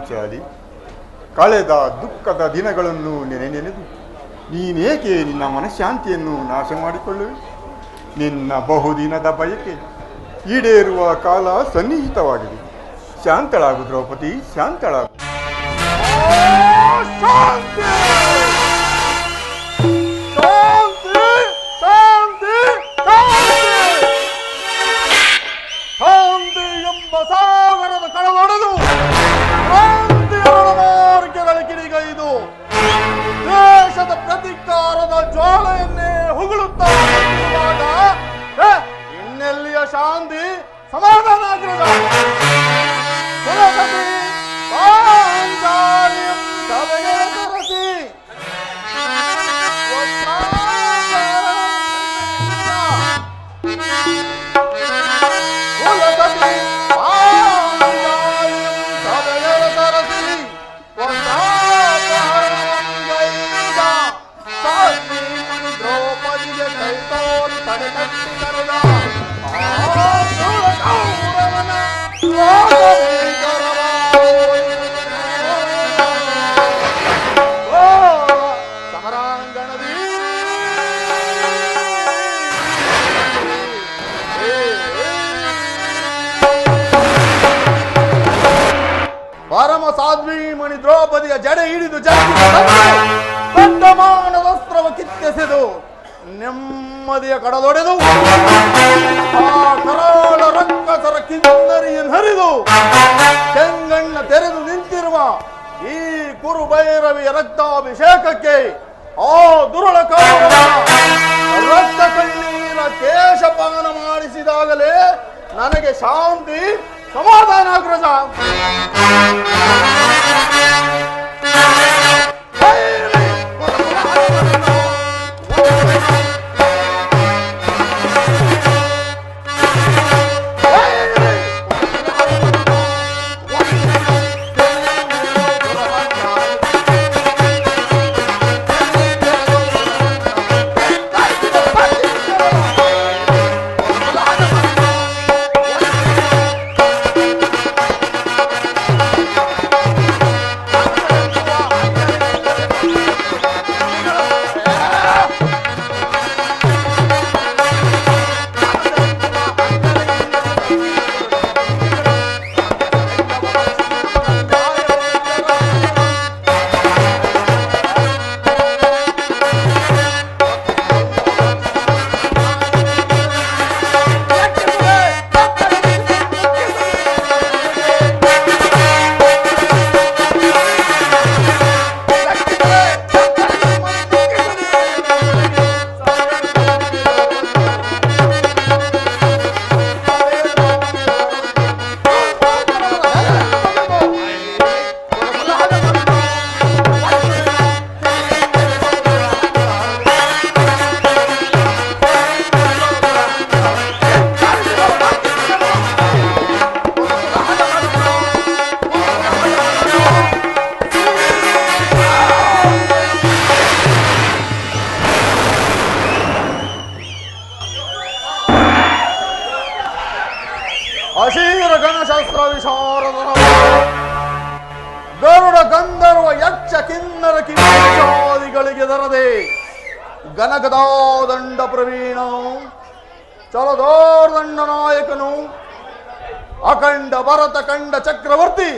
ಪಾಂಚಾಲಿ, ಕಳೆದ ದುಃಖದ ದಿನಗಳನ್ನು ನೆನೆದು ನೀನೇಕೆ ನಿನ್ನ ಮನಃಶಾಂತಿಯನ್ನು ನಾಶ ಮಾಡಿಕೊಳ್ಳುವೆ? ನಿನ್ನ ಬಹುದಿನದ ಬಯಕೆ ಈಡೇರುವ ಕಾಲ ಸನ್ನಿಹಿತವಾಗಿದೆ. ಶಾಂತಳಾಗು ದ್ರೌಪದಿ, ಶಾಂತಳಾಗು. ಸಾಗರದ ಕಳವಡೆದು ಕ್ರಾಂತಿಯ ಕಿಡಿಗೈದು ದೇಶದ ಪ್ರತಿಕಾರದ ಜ್ವಾಲೆಯನ್ನೇ ಹೊಗಳುತ್ತಾಗ ಇನ್ನೆಲ್ಲಿಯ ಶಾಂತಿ ಸಮಾಧಾನ ಆಗಿರದ ಪರಮ ಸಾಧ್ವಿ ಮಣಿ ದ್ರೌಪದಿಯ ಜಡೆ ಹಿಡಿದು ಜಗಮಾನದಸ್ತ್ರವ ಕಿತ್ತೆಸೆದು ನೆಮ್ಮದಿಯ ಕಡದೊಡೆದು ಆ ಕರಾಳ ರಕ್ಕಸರ ಕಿನ್ನರಿಯನ್ನು ಹರಿದು ಕೆಂಗಣ್ಣ ತೆರೆದು ನಿಂತಿರುವ ಈ ಕುರುಭೈರವಿಯ ರಕ್ತಾಭಿಷೇಕಕ್ಕೆ ಆ ದುರುಳ ಕಾರಣ ರಕ್ತ ಕಣ್ಣೀರ ಕೇಶಪಾನ ಮಾಡಿಸಿದಾಗಲೇ ನನಗೆ ಶಾಂತಿ ಸಮಾಧಾನ ಅಗ್ರಜ. ಅಶೀರ ಗಣಶಸ್ತ್ರ ವಿಶಾರದ ಗರುಡ ಗಂಧರ್ವ ಯಕ್ಷ ಕಿನ್ನರ ಕಿಂಚಾದಿಗಳಿಗೆ ದರದೆ ಗನಗದಾದಂಡ ಪ್ರವೀಣನು ಚಲದೋರ್ದಂಡ ನಾಯಕನು ಅಖಂಡ ಭರತ ಕಂಡ ಚಕ್ರವರ್ತಿ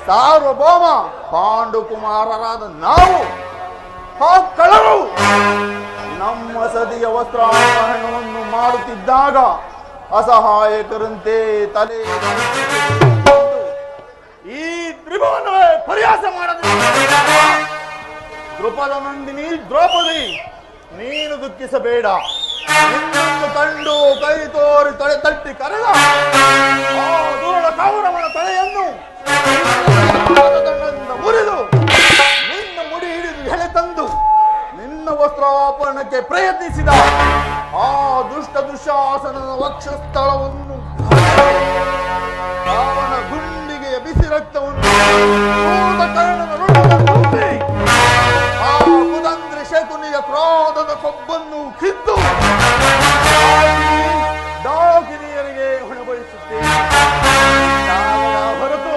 ಸಾರ್ವಭೌಮ ಪಾಂಡುಕುಮಾರರಾದ ನಾವು ಕಳರು ನಮ್ಮ ಸದಿಯ ವಸ್ತ್ರಾಪಹರಣವನ್ನು ಮಾಡುತ್ತಿದ್ದಾಗ ಅಸಹಾಯಕರಂತೆ ತಲೆ ಈ ತ್ರಿಭುವನವೇ ಪರ್ಯಾಸ ಮಾಡದ ದೃಪದ ನಂದಿನಿ ದ್ರೌಪದಿ, ನೀನು ದುಃಖಿಸಬೇಡ. ನಿನ್ನನ್ನು ಕಂಡು ಕೈ ತೋರಿ ತಲೆ ತಟ್ಟಿ ಕರೆದ ಆ ದುರುಳ ಕೌರವನ ತಲೆಯನ್ನು ಮುರಿದು ನಿನ್ನ ಮುಡಿ ಹಿಡಿದು ಎಳೆ ತಂದು ನಿನ್ನ ವಸ್ತ್ರಾಪರಣಕ್ಕೆ ಪ್ರಯತ್ನಿಸಿದ ಆ ದುಷ್ಟ ದುಶಾಸನದ ವಕ್ಷಸ್ಥಳವನ್ನು ಅವನ ಗುಂಡಿಗೆಯ ಬಿಸಿ ರಕ್ತವನ್ನು ಆ ಕುದಂದ್ರಿ ಶಕುನಿಯ ಕ್ರೋಧದ ಕೊಬ್ಬನ್ನು ಕಿತ್ತು ಡಾಕಿನಿಯರಿಗೆ ಹೊಣೆಗೊಳಿಸುತ್ತೇನೆ ಹೊರತು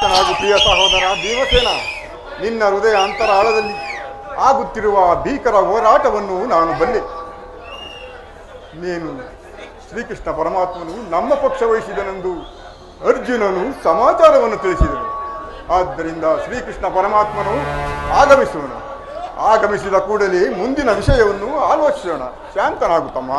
ಹಾಗೂ ಪ್ರಿಯ ಸಹೋದರ ಭೀಮಸೇನ, ನಿನ್ನ ಹೃದಯ ಅಂತರಾಳದಲ್ಲಿ ಆಗುತ್ತಿರುವ ಭೀಕರ ಹೋರಾಟವನ್ನು ನಾನು ಬಲ್ಲೆ. ನೀನು ಶ್ರೀಕೃಷ್ಣ ಪರಮಾತ್ಮನು ನಮ್ಮ ಪಕ್ಷ ವಹಿಸಿದನೆಂದು ಅರ್ಜುನನು ಸಮಾಚಾರವನ್ನು ತಿಳಿಸಿದನು. ಆದ್ದರಿಂದ ಶ್ರೀಕೃಷ್ಣ ಪರಮಾತ್ಮನು ಆಗಮಿಸುವನು. ಆಗಮಿಸಿದ ಕೂಡಲೇ ಮುಂದಿನ ವಿಷಯವನ್ನು ಆಲೋಚಿಸೋಣ. ಶಾಂತನಾಗುತ್ತಮ್ಮ.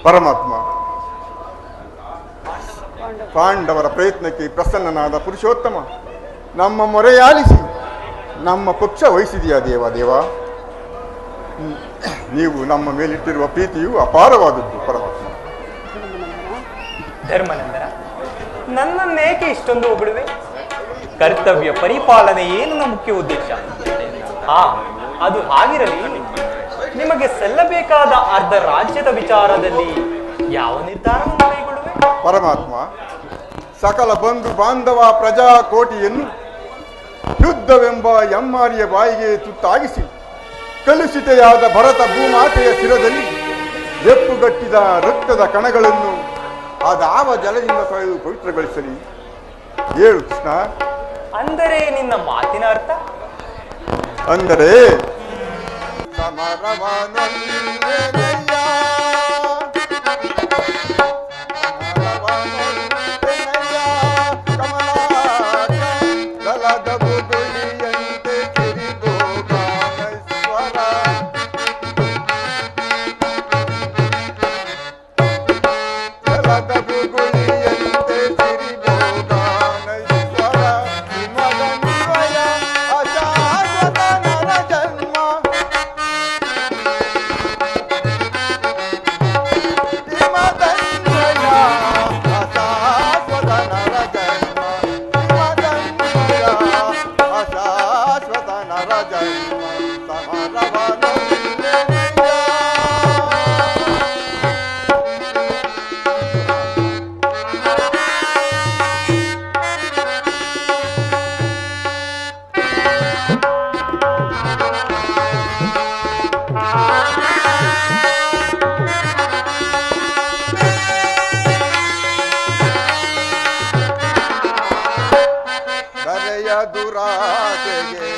ಪರಮಾತ್ಮ ಪಾಂಡವರ ಪ್ರಯತ್ನಕ್ಕೆ ಪ್ರಸನ್ನನಾದ ಪುರುಷೋತ್ತಮ, ನಮ್ಮ ಮೊರೆಯಾಲಿಸಿ ನಮ್ಮ ಪಕ್ಷ ವಹಿಸಿದೆಯಾ ದೇವ. ನೀವು ನಮ್ಮ ಮೇಲಿಟ್ಟಿರುವ ಪ್ರೀತಿಯು ಅಪಾರವಾದದ್ದು ಪರಮಾತ್ಮ. ಧರ್ಮನಂದನ, ನನ್ನನ್ನೇಕೆ ಇಷ್ಟೊಂದು ಹೊಗಳುವೆ? ಕರ್ತವ್ಯ ಪರಿಪಾಲನೆ ಏನು ಮುಖ್ಯ ಉದ್ದೇಶ. ಅದು ಹಾಗಿರಲಿ, ನಿಮಗೆ ಸಲ್ಲಬೇಕಾದ ಅರ್ಧ ರಾಜ್ಯದ ವಿಚಾರದಲ್ಲಿ ಯಾವ ನಿರ್ಧಾರವನ್ನು ಕೈಗೊಳ್ಳುವೆ? ಪರಮಾತ್ಮ, ಸಕಲ ಬಂಧು ಬಾಂಧವ ಪ್ರಜಾ ಕೋಟಿಯನ್ನು ಯುದ್ಧವೆಂಬ ಎಮ್ಮಾರಿಯ ಬಾಯಿಗೆ ತುತ್ತಾಗಿಸಿ ಕಲುಷಿತೆಯಾದ ಭರತ ಭೂಮಾತೆಯ ಶಿರದಲ್ಲಿ ಎಪ್ಪುಗಟ್ಟಿದ ರಕ್ತದ ಕಣಗಳನ್ನು ಅದಾವ ಜಲದಿಂದ ತೊಳೆದು ಪವಿತ್ರಗೊಳಿಸಲಿ. ಹೇಳು ಕೃಷ್ಣ. ಅಂದರೆ ನಿನ್ನ ಮಾತಿನ ಅರ್ಥ? ಅಂದರೆ ಸಮರವನೊಂದೆನೆಯ ದುರಾಸೆಗೆ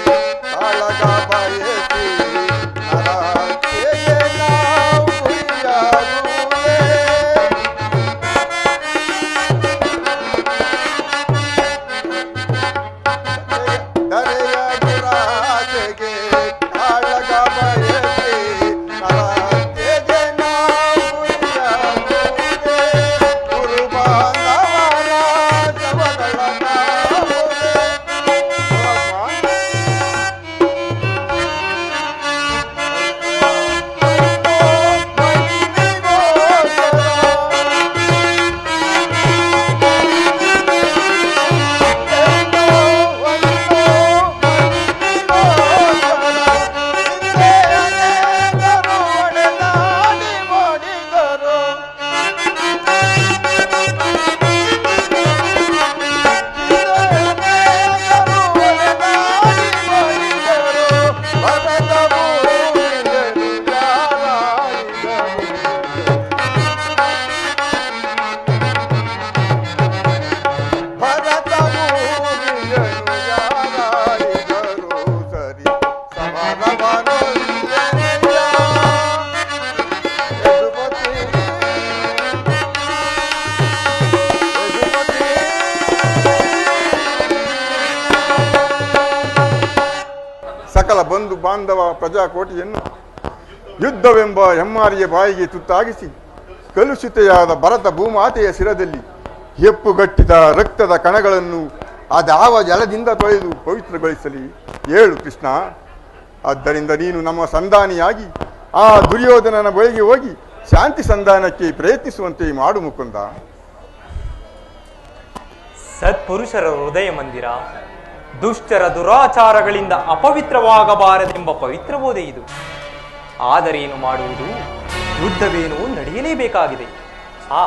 ಕಾಳಗ ಬಯಸಿ ನರತೆಗೆ ನಾವು ಗುರಿಯಾಗುವೆ. ದರೆಯ ದುರಾಸೆಗೆ ಕಾಳಗ ಬಯಸಿ ನರತೆಗೆ ನಾವು ಗುರಿಯಾಗುವೆ. ಗುರುಬಾಂಧವರ ಶವಗಳ ಕಾವುವೆ. ಸಕಲ ಬಂಧು ಬಾಂಧವ ಪ್ರಜಾಕೋಟಿಯನ್ನು ಯುದ್ಧವೆಂಬ ಹೆಮ್ಮಾರಿಯ ಬಾಯಿಗೆ ತುತ್ತಾಗಿಸಿ ಕಲುಷಿತೆಯಾದ ಭರತ ಭೂಮಾತೆಯ ಶಿರದಲ್ಲಿ ಹೆಪ್ಪುಗಟ್ಟಿದ ರಕ್ತದ ಕಣಗಳನ್ನು ಅದಾವ ಜಲದಿಂದ ತೊಳೆದು ಪವಿತ್ರಗೊಳಿಸಲಿ ಹೇಳು ಕೃಷ್ಣ. ಆದ್ದರಿಂದ ನೀನು ನಮ್ಮ ಸಂಧಾನಿಯಾಗಿ ಆ ದುರ್ಯೋಧನನ ಬಳಿಗೆ ಹೋಗಿ ಶಾಂತಿ ಸಂಧಾನಕ್ಕೆ ಪ್ರಯತ್ನಿಸುವಂತೆ ಮಾಡು ಮುಕುಂದ. ಸತ್ಪುರುಷರ ಹೃದಯ ಮಂದಿರ ದುಷ್ಟರ ದುರಾಚಾರಗಳಿಂದ ಅಪವಿತ್ರವಾಗಬಾರದೆಂಬ ಪವಿತ್ರ ಬೋಧೆ ಇದು. ಆದರೇನು ಮಾಡುವುದು? ಯುದ್ಧವೇನೋ ನಡೆಯಲೇಬೇಕಾಗಿದೆ. ಆ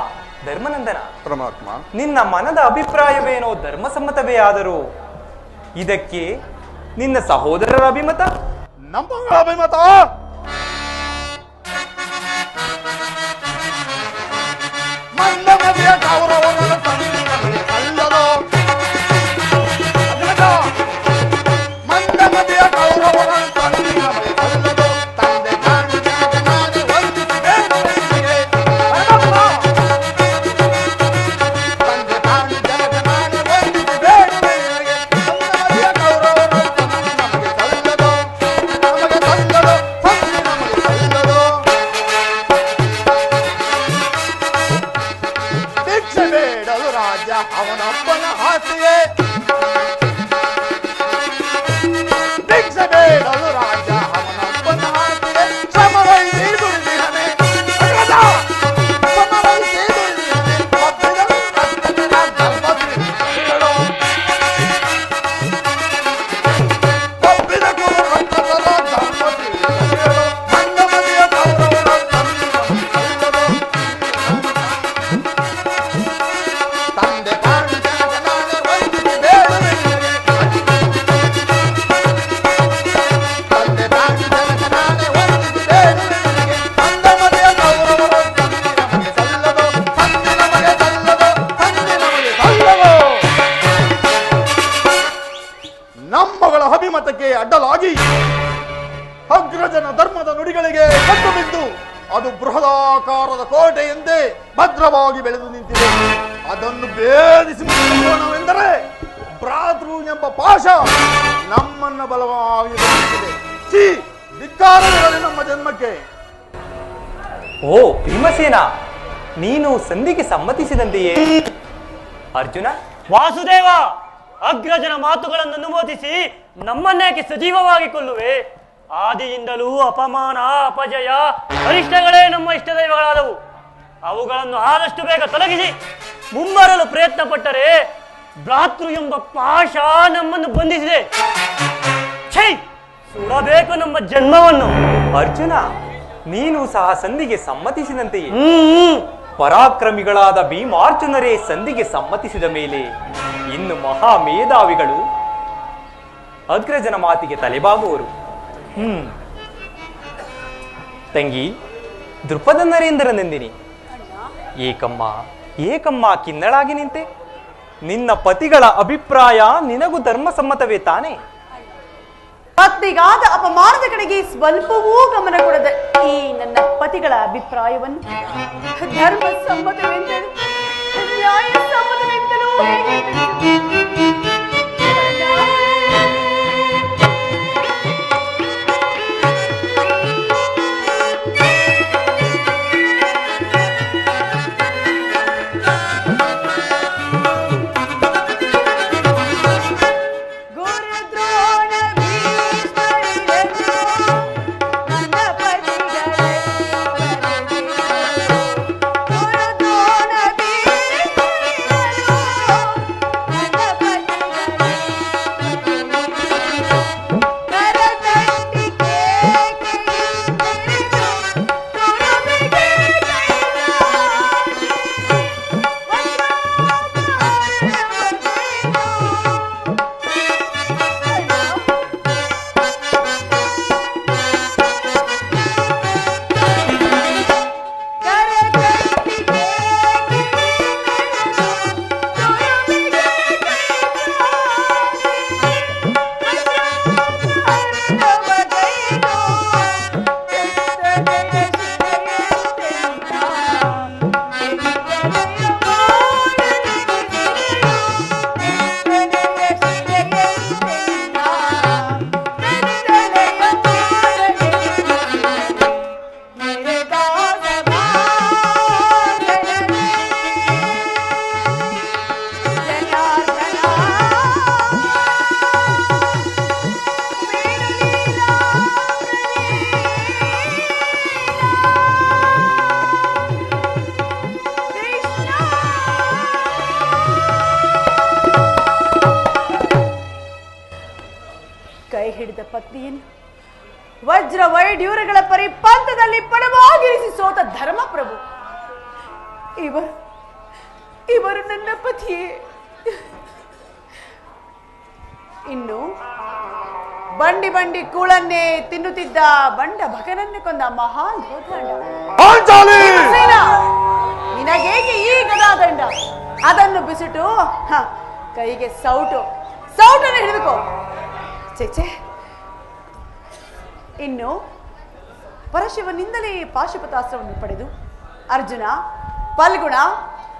ಧರ್ಮನಂದನ, ಪರಮಾತ್ಮ, ನಿನ್ನ ಮನದ ಅಭಿಪ್ರಾಯವೇನೋ ಧರ್ಮಸಮ್ಮತವೇ ಆದರೂ ಇದಕ್ಕೆ ನಿನ್ನ ಸಹೋದರರ ಅಭಿಮತ? ನಮ್ಮ ಅಭಿಮತ ಮಂದಮತಿಯ ಕೌರವರನ್ನು ತಂದು ಅಲ್ಲದೋ ಮಂದಮತಿಯ ಕೌರವರನ್ನು ತಂದು ಅಲ್ಲದೋ ತಂದೆ ನಾನು ಜಗನ್ನಾಥ ವಂದಿಸಿದೆ ನಿನಗೆ. ತಂದೆ ನಾನು ಜಗನ್ನಾಥ ವಂದಿಸಿದೆ ನಿನಗೆ. ಮಂದಮತಿಯ ಕೌರವರನ್ನು ತಂದು ನಮಗೆ ಸಲ್ಲದೋ ನಮಗೆ ಸಲ್ಲದೋ ತಂದೆ ನಮಗೆ ಸಲ್ಲದೋ. ಭಿಕ್ಷೆ ಬೇಡಲು ರಾಜ ಅವನೊಬ್ಬನ ಆಸೆಯೇ. ಭಿಕ್ಷೆ ಬೇಡಲು ರಾಜ ಅವನೊಬ್ಬನ ಆಸೆಯೇ. ಶ್ರಮವಹಿಸಿ ದುಡಿದಿಹನೆ ಶ್ರಮವಹಿಸಿ ದುಡಿದಿಹನೆ. ಒಪ್ಪಿದ ರಕ್ತದ ಧರ್ಮಶ್ರೀಗಳು ಒಪ್ಪಿದ ಕುರು ರಕ್ತದ ಧರ್ಮಶ್ರೀಗಳು. ಮಂದಮತಿಯ ಕೌರವರ ತಂದು ನಮಗೆ ಸಲ್ಲದೋ ತಂದೆ ತಾನು ಜಗನ್ನಾಥ ವಂದಿಸಿದೆ ನಿನಗೆ. ತಂದೆ ತಾನು ಜಗನ್ನಾಥ ವಂದಿಸಿದೆ ನಿನಗೆ. ಮಂದಮತಿಯ ಕೌರವರ ತಂದೆ ನಮಗೆ ಸಲ್ಲದೋ ತಂದೆ ನಮಗೆ ಸಲ್ಲದೋ ತಂದೆ ನಮಗೆ ಸಲ್ಲದೋ. ನಮ್ಮಗಳ ಅಭಿಮತಕ್ಕೆ ಅಡ್ಡಲಾಗಿ ಅಗ್ರಜನ ಧರ್ಮದ ನುಡಿಗಳಿಗೆ ಕಟ್ಟು ಬಿದ್ದು ಅದು ಬೃಹದಾಕಾರದ ಕೋಟೆಯಂತೆ ಭದ್ರವಾಗಿ ಬೆಳೆದು ನಿಂತಿದೆ. ಅದನ್ನು ಭೇದಿಸಿ ಮುಗಿಸೋಣವೆಂದರೆ ಭ್ರಾತೃ ಎಂಬ ಪಾಶ ನಮ್ಮನ್ನ ಬಲವಾಗಿ ಬೆಳೆಸಿದೆ. ಛೀ, ಧಿಕ್ಕಾರವಿರಲಿ ನಮ್ಮ ಜನ್ಮಕ್ಕೆ. ಓ ಭೀಮಸೇನ, ನೀನು ಸಂಧಿಗೆ ಸಮ್ಮತಿಸಿದಂತೆಯೇ? ಅರ್ಜುನ, ವಾಸುದೇವ, ಅಗ್ರಜನ ಮಾತುಗಳನ್ನು ಅನುಮೋದಿಸಿ ನಮ್ಮನ್ನೇಕೆ ಸಜೀವವಾಗಿ ಕೊಲ್ಲುವೆ? ಆದಿಯಿಂದಲೂ ಅಪಮಾನ, ಅಪಜಯ, ಅರಿಷ್ಟಗಳೇ ನಮ್ಮ ಇಷ್ಟ ದೈವಗಳಾದವು. ಅವುಗಳನ್ನು ಆದಷ್ಟು ಬೇಗ ತೊಲಗಿಸಿ ಮುಂಬರಲು ಪ್ರಯತ್ನ ಪಟ್ಟರೆ ಭ್ರಾತೃ ಎಂಬ ಪಾಶ ನಮ್ಮನ್ನು ಬಂಧಿಸಿದೆ. ಛೈ, ಸುಡಬೇಕು ನಮ್ಮ ಜನ್ಮವನ್ನು. ಅರ್ಜುನ, ನೀನು ಸಹ ಸಂಧಿಗೆ ಸಮ್ಮತಿಸಿದಂತೆಯೇ? ಪರಾಕ್ರಮಿಗಳಾದ ಭೀಮಾರ್ಜುನರೇ ಸಂಧಿಗೆ ಸಮ್ಮತಿಸಿದ ಮೇಲೆ ಇನ್ನು ಮಹಾಮೇಧಾವಿಗಳು ಅಗ್ರಜನ ಮಾತಿಗೆ ತಲೆಬಾಗುವರು. ತಂಗಿ ದೃಪದ ನರೇಂದ್ರ ನಂದಿನಿ, ಏಕಮ್ಮ ಏಕಮ್ಮ ಕಿನ್ನಳಾಗಿ ನಿಂತೆ. ನಿನ್ನ ಪತಿಗಳ ಅಭಿಪ್ರಾಯ ನಿನಗೂ ಧರ್ಮಸಮ್ಮತವೇ ತಾನೇ? ಪತ್ನಿಗಾದ ಅಪಮಾನದ ಕಡೆಗೆ ಸ್ವಲ್ಪವೂ ಗಮನ ಕೊಡದೆ ಈ ನನ್ನ ಪತಿಗಳ ಅಭಿಪ್ರಾಯವನ್ನು ಧರ್ಮ ಸಮ್ಮತವೆಂತಲೂ ನ್ಯಾಯ ಸಮ್ಮತವೆಂತಲೂ ಕೈ ಹಿಡಿದ ಪತ್ನಿಯನ್ನು ವಜ್ರ ವೈಢೂರ್ಯಗಳ ಪರಿಪಂಥದಲ್ಲಿ ಪಣವಾಗಿರಿಸಿ ಸೋತ ಧರ್ಮಪ್ರಭು ಇವರು ನನ್ನ ಪತಿಯೇ. ಇನ್ನು ಬಂಡಿ ಬಂಡಿ ಕೂಳನ್ನೇ ತಿನ್ನುತ್ತಿದ್ದ ಬಂಡ ಭಗನನ್ನೇ ಕೊಂದ ಮಹಾನ್ ನಿನಗೇಕೆ ಈ ಗದಾದಂಡ? ಅದನ್ನು ಬಿಸಿಟು ಕೈಗೆ ಸೌಟನ್ನು ಹಿಡಿದುಕೋ. ಚೇಚೆ, ಇನ್ನು ಪರಶಿವನಿಂದಲೇ ಪಾಶುಪತಾಸ್ತ್ರವನ್ನು ಪಡೆದು ಅರ್ಜುನ, ಫಲ್ಗುಣ,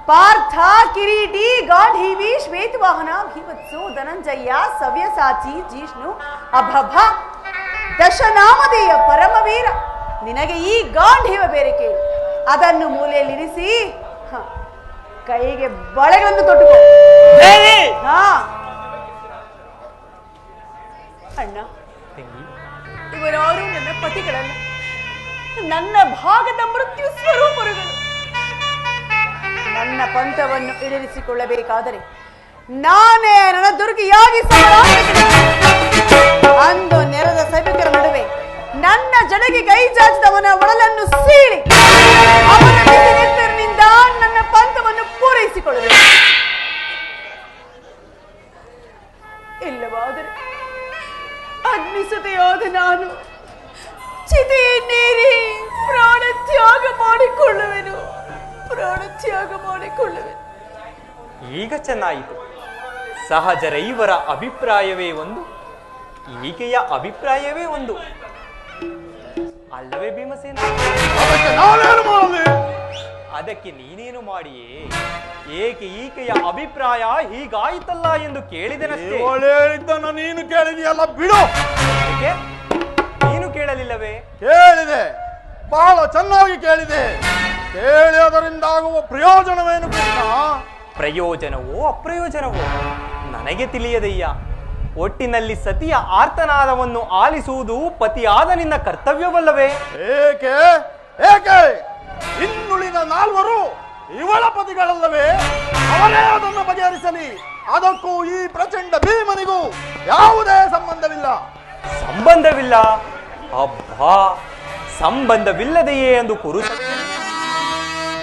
ಪಾರ್ಥ, ಕಿರೀಟಿ, ಗಾಂಧೀವಿ, ಶ್ವೇತವಾಹನ, ಭೀಮತ್ಸು, ಧನಂಜಯ, ಸವ್ಯಸಾಚಿ, ಜಿಷ್ಣು, ಅಭಭ, ದಶನಾಮಧೇಯ ಪರಮವೀರ, ನಿನಗೆ ಈ ಗಾಂಧೀವ ಬೇರೆ ಕೇಳು. ಅದನ್ನು ಮೂಲೆಯಲ್ಲಿರಿಸಿ ಕೈಗೆ ಬಳೆಗಳನ್ನು ತೊಟ್ಟುಕೋ. ಅಣ್ಣ, ಇವರಾರು ನನ್ನ ಪತಿಗಳಲ್ಲ, ನನ್ನ ಭಾಗದ ಮೃತ್ಯು ಸ್ವರೂಪರುಗಳು. ನನ್ನ ಪಂಥವನ್ನು ಈಡೇರಿಸಿಕೊಳ್ಳಬೇಕಾದರೆ ನಾನೇ ನನ್ನ ದುರ್ಗಿಯಾಗಿ ಅಂದು ನೆರೆದ ಸೈನಿಕರ ನಡುವೆ ನನ್ನ ಜಡೆಗೆ ಕೈ ಚಾಚಿದವನ ಒಡಲನ್ನು ಸೀಳಿ ಅವನ ನೆತ್ತರಿನಿಂದ ನನ್ನ ಪಂಥವನ್ನು ಪೂರೈಸಿಕೊಳ್ಳಬೇಕು. ಇಲ್ಲವಾದರೆ ಅಗ್ನಿಸುತೆಯಾದ ನಾನು ಚಿತೆಯನ್ನೇರಿ ಪ್ರಾಣತ್ಯಾಗ ಮಾಡಿಕೊಳ್ಳುವೆನು. ಈಗ ಚೆನ್ನಾಯಿತು. ಸಹಜರೈವರ ಅಭಿಪ್ರಾಯವೇ ಒಂದು, ಈಕೆಯ ಅಭಿಪ್ರಾಯವೇ ಒಂದು ಅಲ್ಲವೇ ಭೀಮಸೇನ? ಅದಕ್ಕೆ ನೀನೇನು ಮಾಡಿಯೇ? ಏಕೆ ಈಕೆಯ ಅಭಿಪ್ರಾಯ ಹೀಗಾಯಿತಲ್ಲ ಎಂದು ಕೇಳಿದೆನಷ್ಟೇ. ನೀನು ಕೇಳಿದೆಯಲ್ಲ, ಬಿಡು. ನೀನು ಕೇಳಲಿಲ್ಲವೇ? ಕೇಳಿದೆ, ಬಹಳ ಚೆನ್ನಾಗಿ ಕೇಳಿದೆ. ಕೇಳಿ ಅದರಿಂದಾಗುವ ಪ್ರಯೋಜನವೇನು? ಪ್ರಯೋಜನವೋ ಅಪ್ರಯೋಜನವೋ ನನಗೆ ತಿಳಿಯದಯ್ಯ. ಒಟ್ಟಿನಲ್ಲಿ ಸತಿಯ ಆರ್ತನಾದವನ್ನು ಆಲಿಸುವುದು ಪತಿಯಾದ ನಿನ್ನ ಕರ್ತವ್ಯವಲ್ಲವೇ? ಏಕೆ ಏಕೆ ಇನ್ನುಳಿದ ನಾಲ್ವರು ಇವಳ ಪತಿಗಳಲ್ಲವೇ? ಅವರೇ ಅದನ್ನು ಬಗೆಹರಿಸಲಿ. ಅದಕ್ಕೂ ಈ ಪ್ರಚಂಡ ಭೀಮನಿಗೂ ಯಾವುದೇ ಸಂಬಂಧವಿಲ್ಲ. ಸಂಬಂಧವಿಲ್ಲ? ಅಬ್ಬಾ, ಸಂಬಂಧವಿಲ್ಲದೆಯೇ ಎಂದು ಕುರುಸಭೆ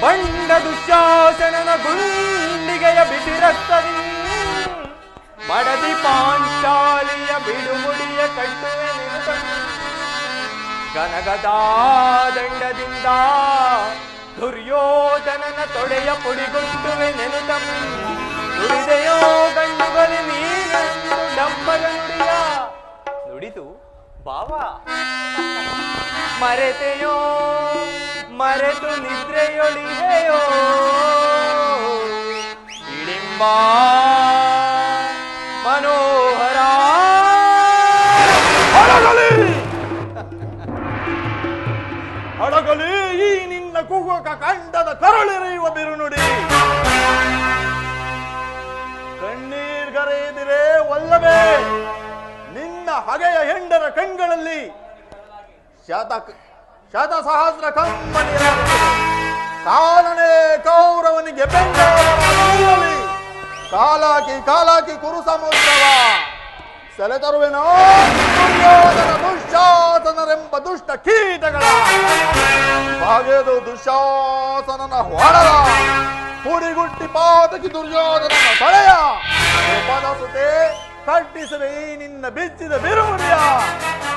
ಬಂಡ ದುಶ್ಯಾಸನನ ಗುಂಡಿಗೆಯ ಬಿಸಿ ರಕ್ತದಿ ಮಡದಿ ಪಾಂಚಾಲಿಯ ಬಿಡುಮುಡಿಯ ಕಟ್ಟುವೆ ಗನಗದಾ ದಂಡದಿಂದ ದುರ್ಯೋಧನನ ತೊಡೆಯ ಪುಡಿಗುಟ್ಟುವೆ ನೆನುತ ನುಡಿದೆಯೋ ಗಂಡುಗಲಿ ನೀನೆಂದು ಡಂಬಗ ನುಡಿಯ ನುಡಿದು ಬಾವ ಮರೆತೆಯೋ ಮರೆತು ನಿದ್ರೆಯೊಳಿದೆಯೋ ಇಡಿಂಬ ಮನೋಹರ ಅಡಗಲಿ ಈ ನಿನ್ನ ಕುಗುಕ ಕಂಡದ ಕರಳಿರಿಯುವ ಬಿರುನುಡಿ ಕಣ್ಣೀರ್ಗರೆಯದಿರೇ ಒಲ್ಲವೇ ನಿನ್ನ ಹಗೆಯ ಹೆಂಡರ ಕಣ್ಗಳಲ್ಲಿ ಶತ ಸಹಸ್ರ ಕಮ್ಮನಿ ಕಾಲನೇ ಕೌರವನಿಗೆ ಬೆಂಗಳೂರಲ್ಲಿ ಕಾಲಾಕಿ ಕುರು ಸಮುದ್ರವ ಸೆಲೆ ತರುವೆನೋ ದುರ್ಯೋಧನ ದುಶ್ಯಾಸನರೆಂಬ ದುಷ್ಟ ಕೀಟಗಳ ಬಾಗೆದು ದುಶ್ಯಾಸನನ ಹೊಡಲ ಹುಡಿಗುಟ್ಟಿ ಪಾತಕಿ ದುರ್ಯೋಧನನ ಸಳೆಯ ಉಪದ ಸುತೆ ಕಟ್ಟಿಸುವೆ ಈ ನಿನ್ನ ಬಿಚ್ಚಿದ ಬಿರುಮುಡಿಯ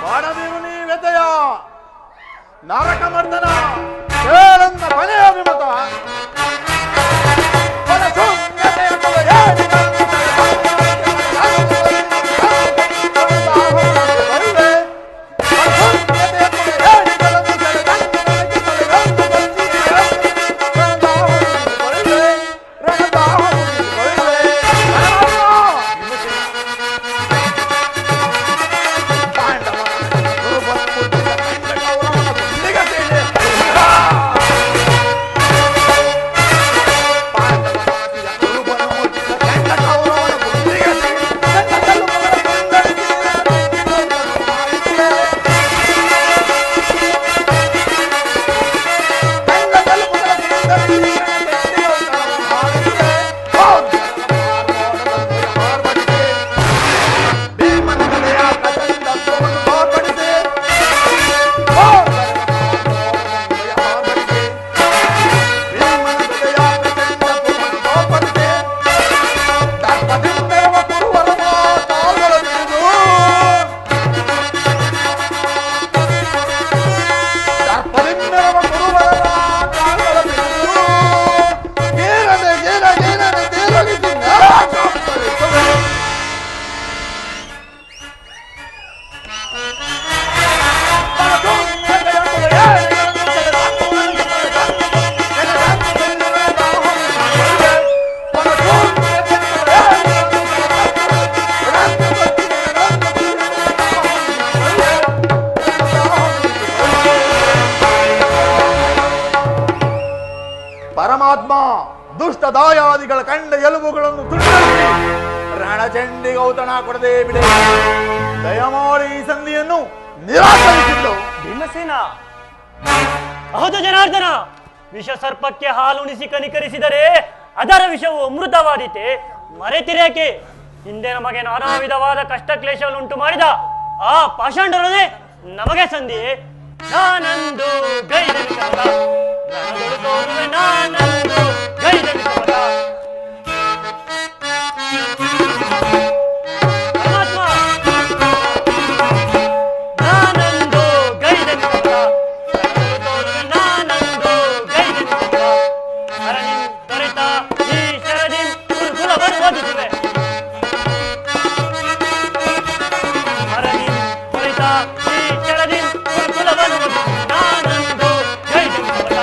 ಮಾಡದಿರು ನೀ ವ್ಯತೆಯ ನರಕ ಮರ್ದನ ಕೇಳನ್ನ ಕೊನೆಯ ವಿಮತ ಪರಮಾತ್ಮ ದುಷ್ಟ ದಾಯಾದಿಗಳ ಕಂಡ ಎಲುಬುಗಳನ್ನು ತುಂಡರಿಸಿ ರಣಚಂಡಿಗೆ ಔತಣ ಕೊಡದೆ ಬಿಡೆ ದಯಮಾಡಿ ಈ ಸಂಧಿಯನ್ನು ನಿರಾಕರಿಸಿದ್ದು ಭೀಮಸೇನ ಹೌದು ಜನಾರ್ದನ, ವಿಷ ಸರ್ಪಕ್ಕೆ ಹಾಲುಣಿಸಿ ಕನಿಕರಿಸಿದರೆ ಅದರ ವಿಷವು ಅಮೃತವಾದೀತೆ. ಮರೆತಿರೇಕೆ ಹಿಂದೆ ನಮಗೆ ನಾನಾ ವಿಧವಾದ ಕಷ್ಟ ಕ್ಲೇಶವನ್ನುಂಟು ಮಾಡಿದ ಆ ಪಾಷಾಂಡರೊಡನೆ ನಮಗೆ ಸಂಧಿ. ನಾನಂದು ಗೈದೆನಿಸಬಲ್ಲ ರಣದೊಳು ತೋರುವೆ, ನಾನಂದು ಗೈದೆನಿಸಬಲ್ಲ. ಪರಮಾತ್ಮ ನಾನಂದು ಗೈದೆನಿಸಬಲ್ಲ ರಣದೊಳು ತೋರುವೆ, ನಾನಂದು ಗೈದೆನಿಸಬಲ್ಲ. ಹರನಿಂ ದೊರೆತ ಈ ಶರದಿಂ ಕುರುಕುಲವನ್ನು ಓದಿಸುವೆ. ಹರನಿಂ ದೊರೆತ ಈ ಶರದಿಂ ಕುರುಕುಲವನ್ನು ಓದಿಸುವೆ. ನಾನಂದು ಗೈದೆನಿಸಬಲ್ಲ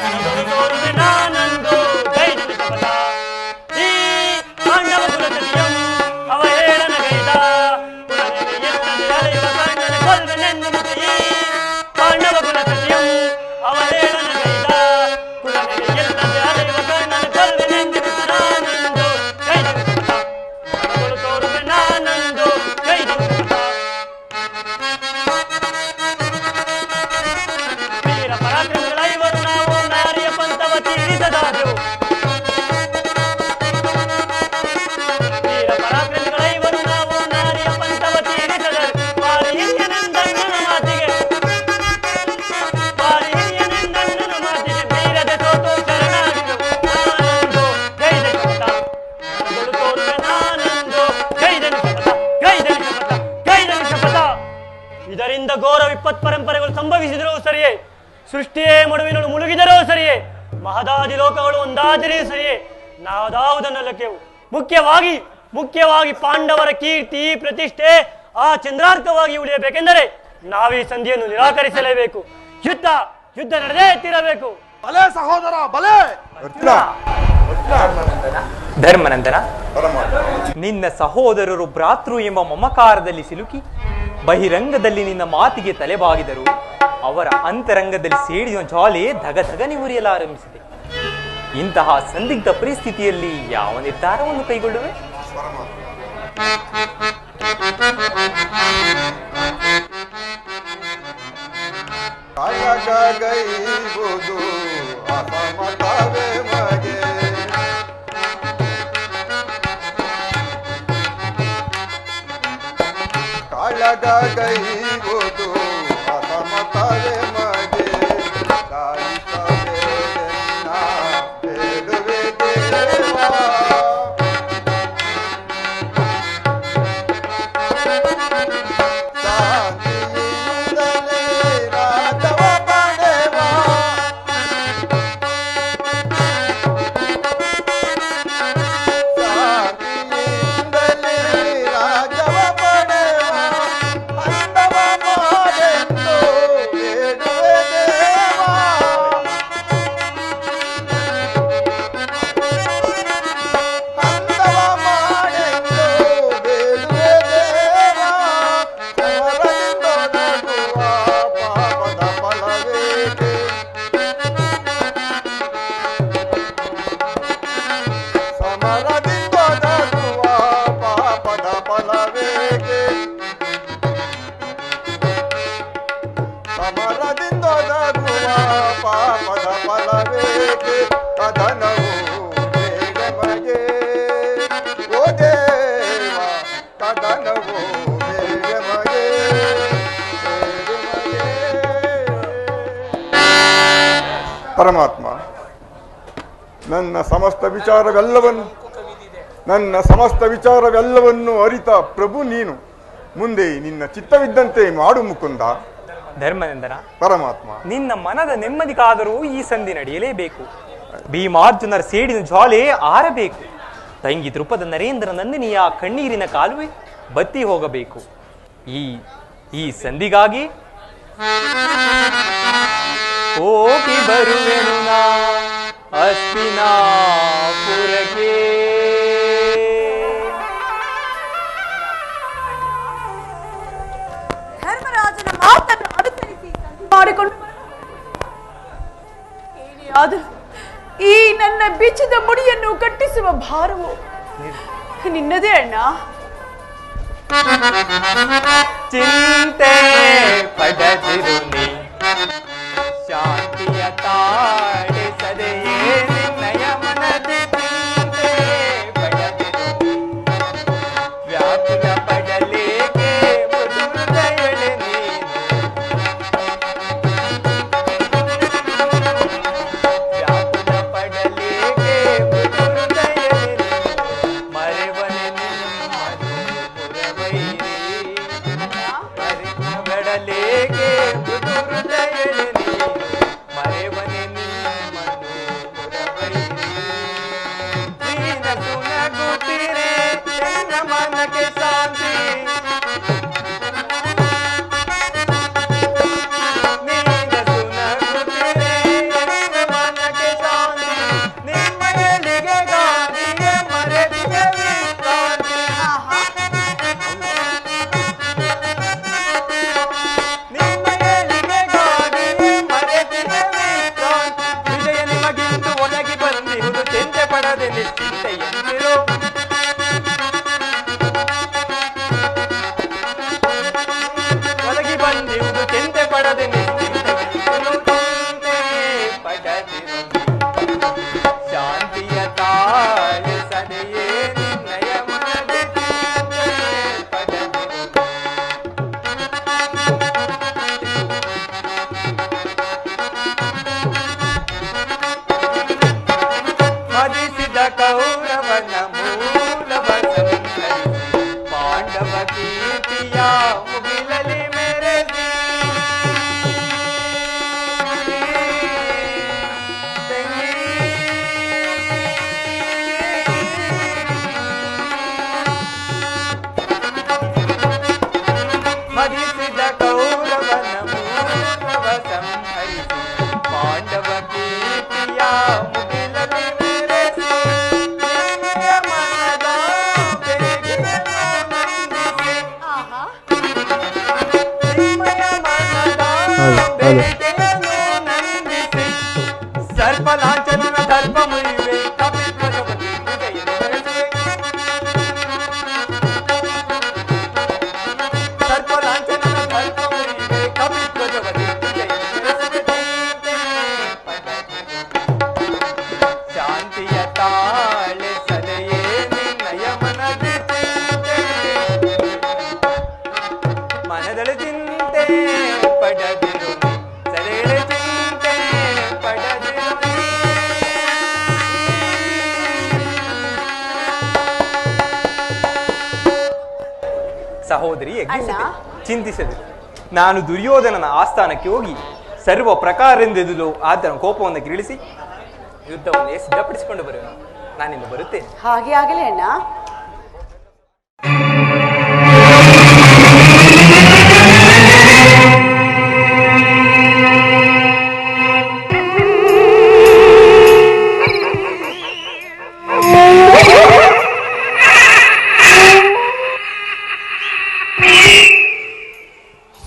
ರಣದೊಳು ತೋರುವೆ, ನಾನಂದು ಗೈದೆನಿಸಬಲ್ಲ. ಈ ಪಾಂಡವ ಕುಲಸತಿಯಂ ಅವಹೇಳನ ಗೈದ ಕುಲನೆಲೆ ಎತ್ತದೆ ಅಲೆಯುವ ಕಣ್ಣನೆ ಕೊಲ್ವೆನೆಂದು ನುಡಿಯಿ. ಪಾಂಡವ ಕುಲಸತಿಯಂ ಅವಹೇಳನ ಗೈದ ಕುಲನೆಲೆ ಎತ್ತದೆ ಅಲೆಯುವ ಕಣ್ಣನೆ ಕೊಲ್ವೆನೆಂದು ನುಡಿಯಿ. ನಾನಂದು ಗೈದೆನಿಸಬಲ್ಲ ರಣದೊಳು ತೋರುವೆ, ನಾನಂದು ಗೈದೆನಿಸಬಲ್ಲ. ವೀರ ಪರಾಕ್ರಮಿಗಳೈವರು ನಾವು ನಾರಿಯ ಪಂಥವ ತೀರಿಸದಾದೆವು. ವೀರ ಪರಾಕ್ರಮಿಗಳೈವರು ನಾವು ನಾರಿಯ ಪಂಥವ ತೀರಿಸದರು. ಬಾರಿ ಹಿರಿಯನೆಂದಣ್ಣನ ಮಾತಿಗೆ, ಬಾರಿ ಹಿರಿಯನೆಂದಣ್ಣನ ಮಾತಿಗೆ ಬೀರದೆ ಸೋತು ಶರಣಾಗಿದೆವು. ನಾನಂದು ಗೈದೆನಿಸಬಲ್ಲ ರಣದೊಳು ತೋರುವೆ, ನಾನಂದು ಗೈದೆನಿಸಬಲ್ಲ ಗೈದೆನಿಸಬಲ್ಲ ಗೈದೆನಿಸಬಲ್ಲ. ಇದರಿಂದ ಘೋರ ವಿಪತ್ ಪರಂಪರೆಗಳು ಸಂಭವಿಸಿದರೂ ಸರಿಯೇ, ಸೃಷ್ಟಿಯೇ ಮಡುವಿನಳು ಮುಳುಗಿದರೂ ಸರಿಯೇ, ಮಹದಾದಿ ಲೋಕಗಳು ಒಂದಾದರೆ ಸರಿಯೇ, ನಾವುದಾವುದನ್ನಲ್ಲಕ್ಕೆವು ಮುಖ್ಯವಾಗಿ ಪಾಂಡವರ ಕೀರ್ತಿ ಪ್ರತಿಷ್ಠೆ ಆ ಚಂದ್ರಾರ್ಕವಾಗಿ ಉಳಿಯಬೇಕೆಂದರೆ ನಾವೀ ಸಂಧಿಯನ್ನು ನಿರಾಕರಿಸಲೇಬೇಕು. ಯುದ್ಧ ನಡೆದೇ ಎತ್ತಿರಬೇಕು. ಬಲೆ ಸಹೋದರ ಬಲೆ. ಅರ್ಜುನ, ಧರ್ಮನಂದನ, ಪರಮಾತ್ಮ, ನಿನ್ನ ಸಹೋದರರು ಭ್ರಾತೃ ಎಂಬ ಮಮಕಾರದಲ್ಲಿ ಸಿಲುಕಿ ಬಹಿರಂಗದಲ್ಲಿ ನಿನ್ನ ಮಾತಿಗೆ ತಲೆಬಾಗಿದರು. ಅವರ ಅಂತರಂಗದಲ್ಲಿ ಸೇಡಿದ ಜ್ವಾಲೆ ಧಗಧಗನೆ ಉರಿಯಲಾರಂಭಿಸಿದೆ. ಇಂತಹ ಸಂದಿಗ್ಧ ಪರಿಸ್ಥಿತಿಯಲ್ಲಿ ಯಾವ ನಿರ್ಧಾರವನ್ನು ಕೈಗೊಳ್ಳುವೆ? ಕಾಳಗೈವುದು ಅಸಮತವೇ ಮಗೆ, ಕಾಳಗೈವುದು ಅಸಮತವೇ ಮಗೆ, ಗಾಯಿಸಬೇಡೆನ್ನ ಬೇಡುವೆ ದೇವಾ. ಶಾಂತಿಯಿಂದಲೇ ರಾಜವ ಪಡೆವ, ಶಾಂತಿಯಿಂದಲೇ ರಾಜವ ಪಡೆವ, ಅಂದವ ಮಾಡೆಂದು ಬೇಡುವೆ ದೇವಾ. ಅಂದವ ಮಾಡೆಂದು ಬೇಡುವೆ ದೇವಾ. ಸಮರದಿಂದೊಡಗುವ ಪಾಪದ ಫಲವೇಕೆ, ಸಮರದಿಂದೊಡಗುವ ಪಾಪದ ಫಲವೇಕೆ, ಸಮರದಿಂದೊಡಗುವ ಪಾಪದ ಫಲವೇಕೆ, ಕದನವು ಬೇಡ ಮಗೆ ಓ ದೇವ, ಕದನವು ಬೇಡ ಮಗೆ, ಬೇಡ ಮಗೆ. ಪರಮಾತ್ಮ, ನನ್ನ ಸಮಸ್ತ ವಿಚಾರವೆಲ್ಲವನ್ನು ಅರಿತ ಪ್ರಭು ನೀನು. ಮುಂದೆ ನಿನ್ನ ಚಿತ್ತವಿದ್ದಂತೆ ಮಾಡು ಮುಕುಂದ. ಧರ್ಮನಂದನ, ಪರಮಾತ್ಮ, ನಿನ್ನ ಮನದ ನೆಮ್ಮದಿಗಾದರೂ ಈ ಸಂಧಿ ನಡೆಯಲೇಬೇಕು. ಭೀಮಾರ್ಜುನರ ಸೇಡಿನ ಜ್ವಾಲೆ ಆರಬೇಕು. ತಂಗಿ ದೃಪದ ನರೇಂದ್ರ ನಂದಿನಿಯ ಕಣ್ಣೀರಿನ ಕಾಲುವೆ ಬತ್ತಿ ಹೋಗಬೇಕು. ಈ ಸಂಧಿಗಾಗಿ ಹೋಗಿ ಬರುವೆನು ನಾ ಹಸ್ತಿನಾಪುರಕ್ಕೆ. ಧರ್ಮರಾಜನ ಮಾತನ್ನು ಅನುಸರಿಸಿ ಸಂಧಿ ಮಾಡಿಕೊಂಡು ಏನೇ ಆದರೂ ಈ ನನ್ನ ಬಿಚ್ಚಿದ ಮುಡಿಯನ್ನು ಕಟ್ಟಿಸುವ ಭಾರವು ನಿನ್ನದೇ ಅಣ್ಣ. ಚಿಂತೆ ಪಡದಿರು ನೀ, ಶಾಂತಿಯ ತಾಡಿಸದೆಯೇ ನಿನ್ನಯ ಮನದಿ ಚಿಂತೆ ಪಡದಿರು ನೀ, ವ್ಯಾಕುಲ ಪಡಲೇಕೆ ಮಧುರದಯಳೆ ನೀನು, ವ್ಯಾಕುಲ ಪಡಲೇಕೆ ಮಧುರದಯಳೆ ನೀನು, ಮರೆವನೆ ನಿಮ್ಮದು ಪುರವೈರಿ, ಮರೆವಡಲೇಕೆ ಮೃದು ಹೃದಯಳೆ ನೀನು, ಮರೆವನೆ ನಿಮ್ಮದು ಪುರವೈರಿ. ನೀನ ಸುನಗುತ್ತಿರೆ ನಿನ್ನ ಮನಕ್ಕೆ ಶಾಂತಿ, ನೀನ ಸುನಗುತ್ತಿರೆ ನಿನ್ನ ಮನಕ್ಕೆ ಶಾಂತಿ, ನಿಮ್ಮಯಲಿಗೆ ಗಾಳಿಗೆ ಮರೆತಿಗೆ ವಿಶ್ರಾಂತಿ, ನಿಮ್ಮಯಲಿಗೆ ಗಾಳಿಗೆ ಮರೆತಿಗೆ ವಿಶ್ರಾಂತಿ. ವಿಜಯ ನಿಮಗಿಂದು ಒಣಗಿ ಬಂದಿರುವುದು ಚಿಂತೆ ಪಡದೆ ನಿಶ್ಚಿಂತೆಯಂತಿರು, ಒಳಗಿ ಬಂದಿರುವುದು ಚಿಂತೆ ಪಡದೆ ನಿಶ್ಚಿಂತೆಯಂತಿರು, ಚಿಂತೆ ಪಡದಿರು ಶಾಂತಿಯ ತಾಳಿಸದೆಯೇ ನಿನ್ನಯ ಮನದಿ ಚಿಂತೆ ಪಡದಿರು. ಮದಿಸಿದ ಕೌರವನ ಮೂಲವ ಸಂಹರಿಸಿ, ಪಾಂಡವ ಕೀರ್ತಿಯ ಮುಗಿಲಲಿ ಮೆರೆಸಿ, ತಂಗಿ ಸಹೋದರಿ ಯಜ್ಞಿಸಿದೆ. ಅಣ್ಣ. ಚಿಂತಿಸದೆ ನಾನು ದುರ್ಯೋಧನನ ಆಸ್ಥಾನಕ್ಕೆ ಹೋಗಿ ಸರ್ವ ಪ್ರಕಾರದಿಂದಲೂ ಆತನ ಕೋಪವನ್ನು ಕಿಳಿಸಿ ಯುದ್ಧವನ್ನೇ ಸಿದ್ಧಪಡಿಸಿಕೊಂಡು ಬರುವೆನು. ನಾನಿಂದು ಬರುತ್ತೇನೆ. ಹಾಗೆ ಆಗಲಿ ಅಣ್ಣ.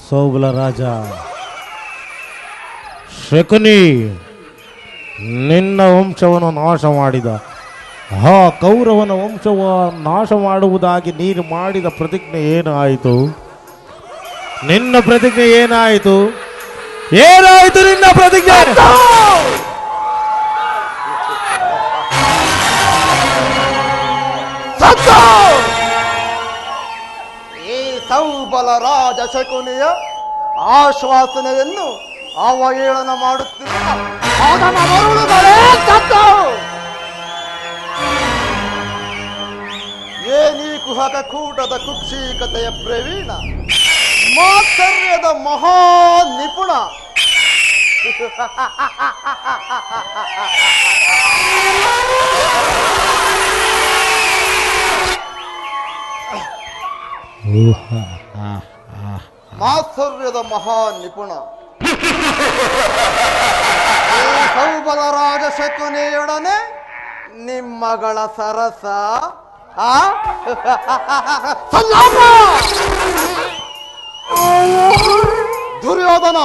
ಸೌಬಲ ರಾಜ ಶಕುನಿ, ನಿನ್ನ ವಂಶವನ್ನು ನಾಶ ಮಾಡಿದ ಆ ಕೌರವನ ವಂಶವ ನಾಶ ಮಾಡುವುದಾಗಿ ನೀನು ಮಾಡಿದ ಪ್ರತಿಜ್ಞೆ ಏನಾಯಿತು? ನಿನ್ನ ಪ್ರತಿಜ್ಞೆ ಏನಾಯಿತು? ಏನಾಯಿತು ನಿನ್ನ ಪ್ರತಿಜ್ಞೆ? ಈ ಸೌಬಲ ರಾಜ ಶಕುನಿಯ ಆಶ್ವಾಸನೆಯನ್ನು ಅವಹೇಳನ ಮಾಡುತ್ತಿರುವ ಆದಮ ಮರುಳುಗಳೇ ಸತ್ತವು. ಏನೀ ಕುಹಕ ಕೂಟದ ಕುಕ್ಷಿಕತೆಯ ಪ್ರವೀಣ, ಮಾತ್ಸರ್ಯದ ಮಹಾ ನಿಪುಣ, ಮಾತ್ಸರ್ಯದ ಮಹಾ ನಿಪುಣ ಈ ಸೌಬಲ ರಾಜ ಶಕುನಿಯೊಡನೆ ನಿಮ್ಮಗಳ ಸರಸ ಸಲ್ಲಾಪ! ದುರ್ಯೋಧನ,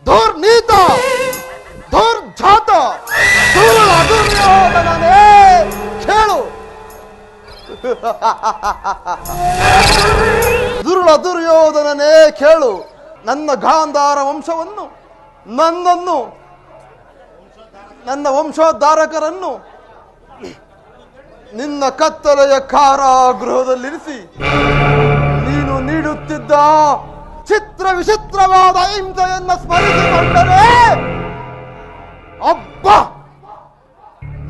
ದುರ್ನೀತ, ದುರ್ಜಾತ, ದುರ್ಯೋಧನನೇ ಕೇಳು. ದುರ್ಯೋಧನನೇ ಕೇಳು. ನನ್ನ ಗಾಂಧಾರ ವಂಶವನ್ನು, ನನ್ನನ್ನು, ನನ್ನ ವಂಶೋದ್ಧಾರಕರನ್ನು ನಿನ್ನ ಕತ್ತಲೆಯ ಕಾರಾಗೃಹದಲ್ಲಿರಿಸಿ ನೀನು ನೀಡುತ್ತಿದ್ದ ಚಿತ್ರ ವಿಚಿತ್ರವಾದ ಹಿಂಸೆಯನ್ನು ಸ್ಮರಿಸಿಕೊಂಡರೆ ಅಬ್ಬ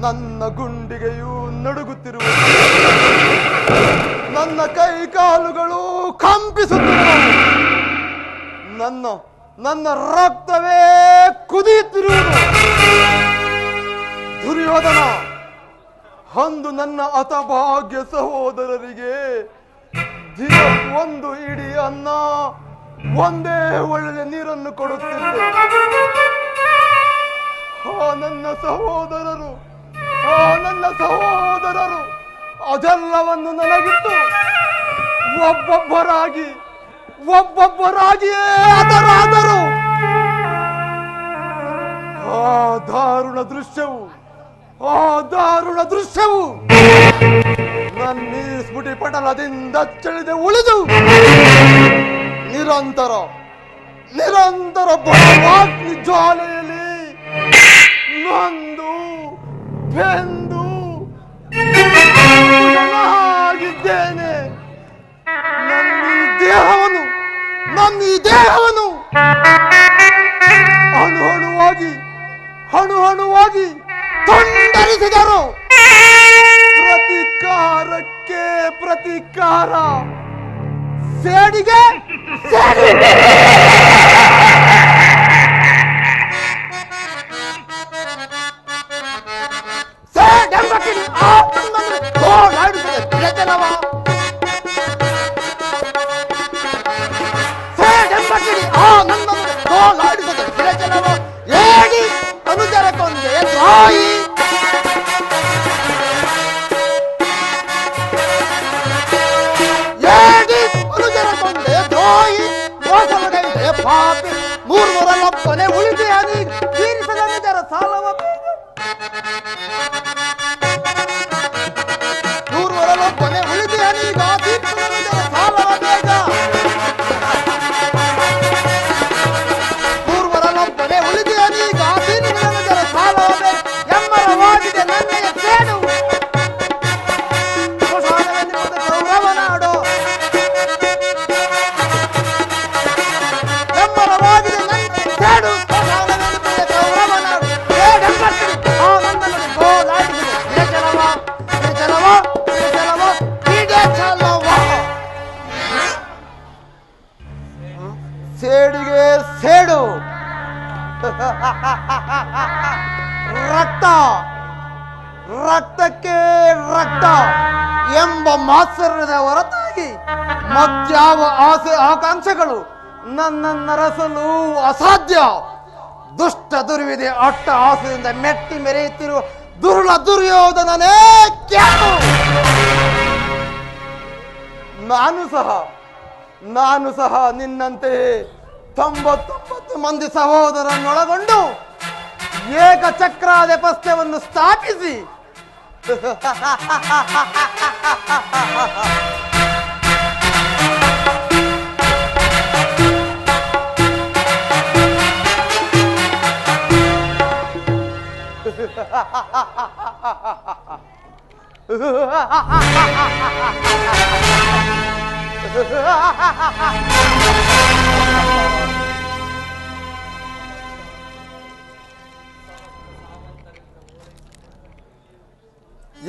ನನ್ನ ಗುಂಡಿಗೆಯೂ ನಡುಗುತ್ತಿರುವ, ನನ್ನ ಕೈ ಕಾಲುಗಳು ಕಂಪಿಸುತ್ತಿರುವುದು, ನನ್ನ ರಕ್ತವೇ ಕುದಿಯುತ್ತಿರುವುದು. ದುರ್ಯೋಧನ, ಅಂದು ನನ್ನ ಹತಭಾಗ್ಯ ಸಹೋದರರಿಗೆ ದಿನ ಒಂದು ಇಡೀ ಅನ್ನ, ಒಂದೇ ಒಳ್ಳೆಯ ನೀರನ್ನು ಕೊಡುತ್ತಿದ್ದೆ. ನನ್ನ ಸಹೋದರರು ಅದೆಲ್ಲವನ್ನು ನನಗಿತ್ತು ಒಬ್ಬೊಬ್ಬರಾಗಿಯೇ ಅದರಾದರು. ಆ ದಾರುಣ ದೃಶ್ಯವು ನನ್ನ ಸ್ಫುಟಿ ಪಟಲದಿಂದ ಚಳಿದೆ ಉಳಿದು ನಿರಂತರ ಬಡವಾಗ್ನಿ ಜ್ವಾಲೆಯಲ್ಲಿ ನೊಂದು ಬೆಂದು ಆಗಿದ್ದೇನೆ. ನನ್ನ ಈ ದೇಹವನ್ನು ಅಣುವಾಗಿ ತುಂಡರಿಸಿದರು. ಪ್ರತಿಕಾರಕ್ಕೆ ಪ್ರತಿಕಾರ, ಸೇಡಿಗೆ ಅನುಜರ ಕೊಂದೆ ದ್ರೋಹಿ. ಮೋಸಲಗೈದೆ ಪಾಪಿ, ಮೂರ್ಮೂರಲ್ಲಪ್ಪನೆ ಉಳಿದೆ ಅನಿ ತೀರಿಸದ ನಿಜರ ಸಾಲವ. ಮೂರ್ಮೂರಲ್ಲಪ್ಪನೆ ಉಳಿದೆ ಅನೀಗ ತೀರಿಸದ ನಿಜರ ಸಾಲವ ಬೇಗ. ಮೂರ್ಮೂರಲ್ಲಪ್ಪನೆ ಉಳಿದೆ ಅನೀಗ ತೀರಿಸದ ನಿಜರ ಸಾಲವ ಬೇಗ. ಬೇಕೇ ರಕ್ತ ಎಂಬ ಮಾತ್ಸರ್ಯದ ಹೊರತಾಗಿ ಮತ್ಯಾವ ಆಸೆ ಆಕಾಂಕ್ಷೆಗಳು ನನ್ನರಸಲು ಅಸಾಧ್ಯ. ದುಷ್ಟ ದುರ್ವಿದೆ ಅಟ್ಟ ಆಸೆಯಿಂದ ಮೆಟ್ಟಿ ಮೆರೆಯುತ್ತಿರುವ ದುರುಳ ದುರ್ಯೋಧನನೇ ಕ್ಯಾತು. ನಾನು ಸಹ ನಿನ್ನಂತೆಯೇ 99 ಮಂದಿ ಸಹೋದರನ್ನೊಳಗೊಂಡು ಏಕಚಕ್ರಾಧಿಪತ್ಯವನ್ನು ಸ್ಥಾಪಿಸಿ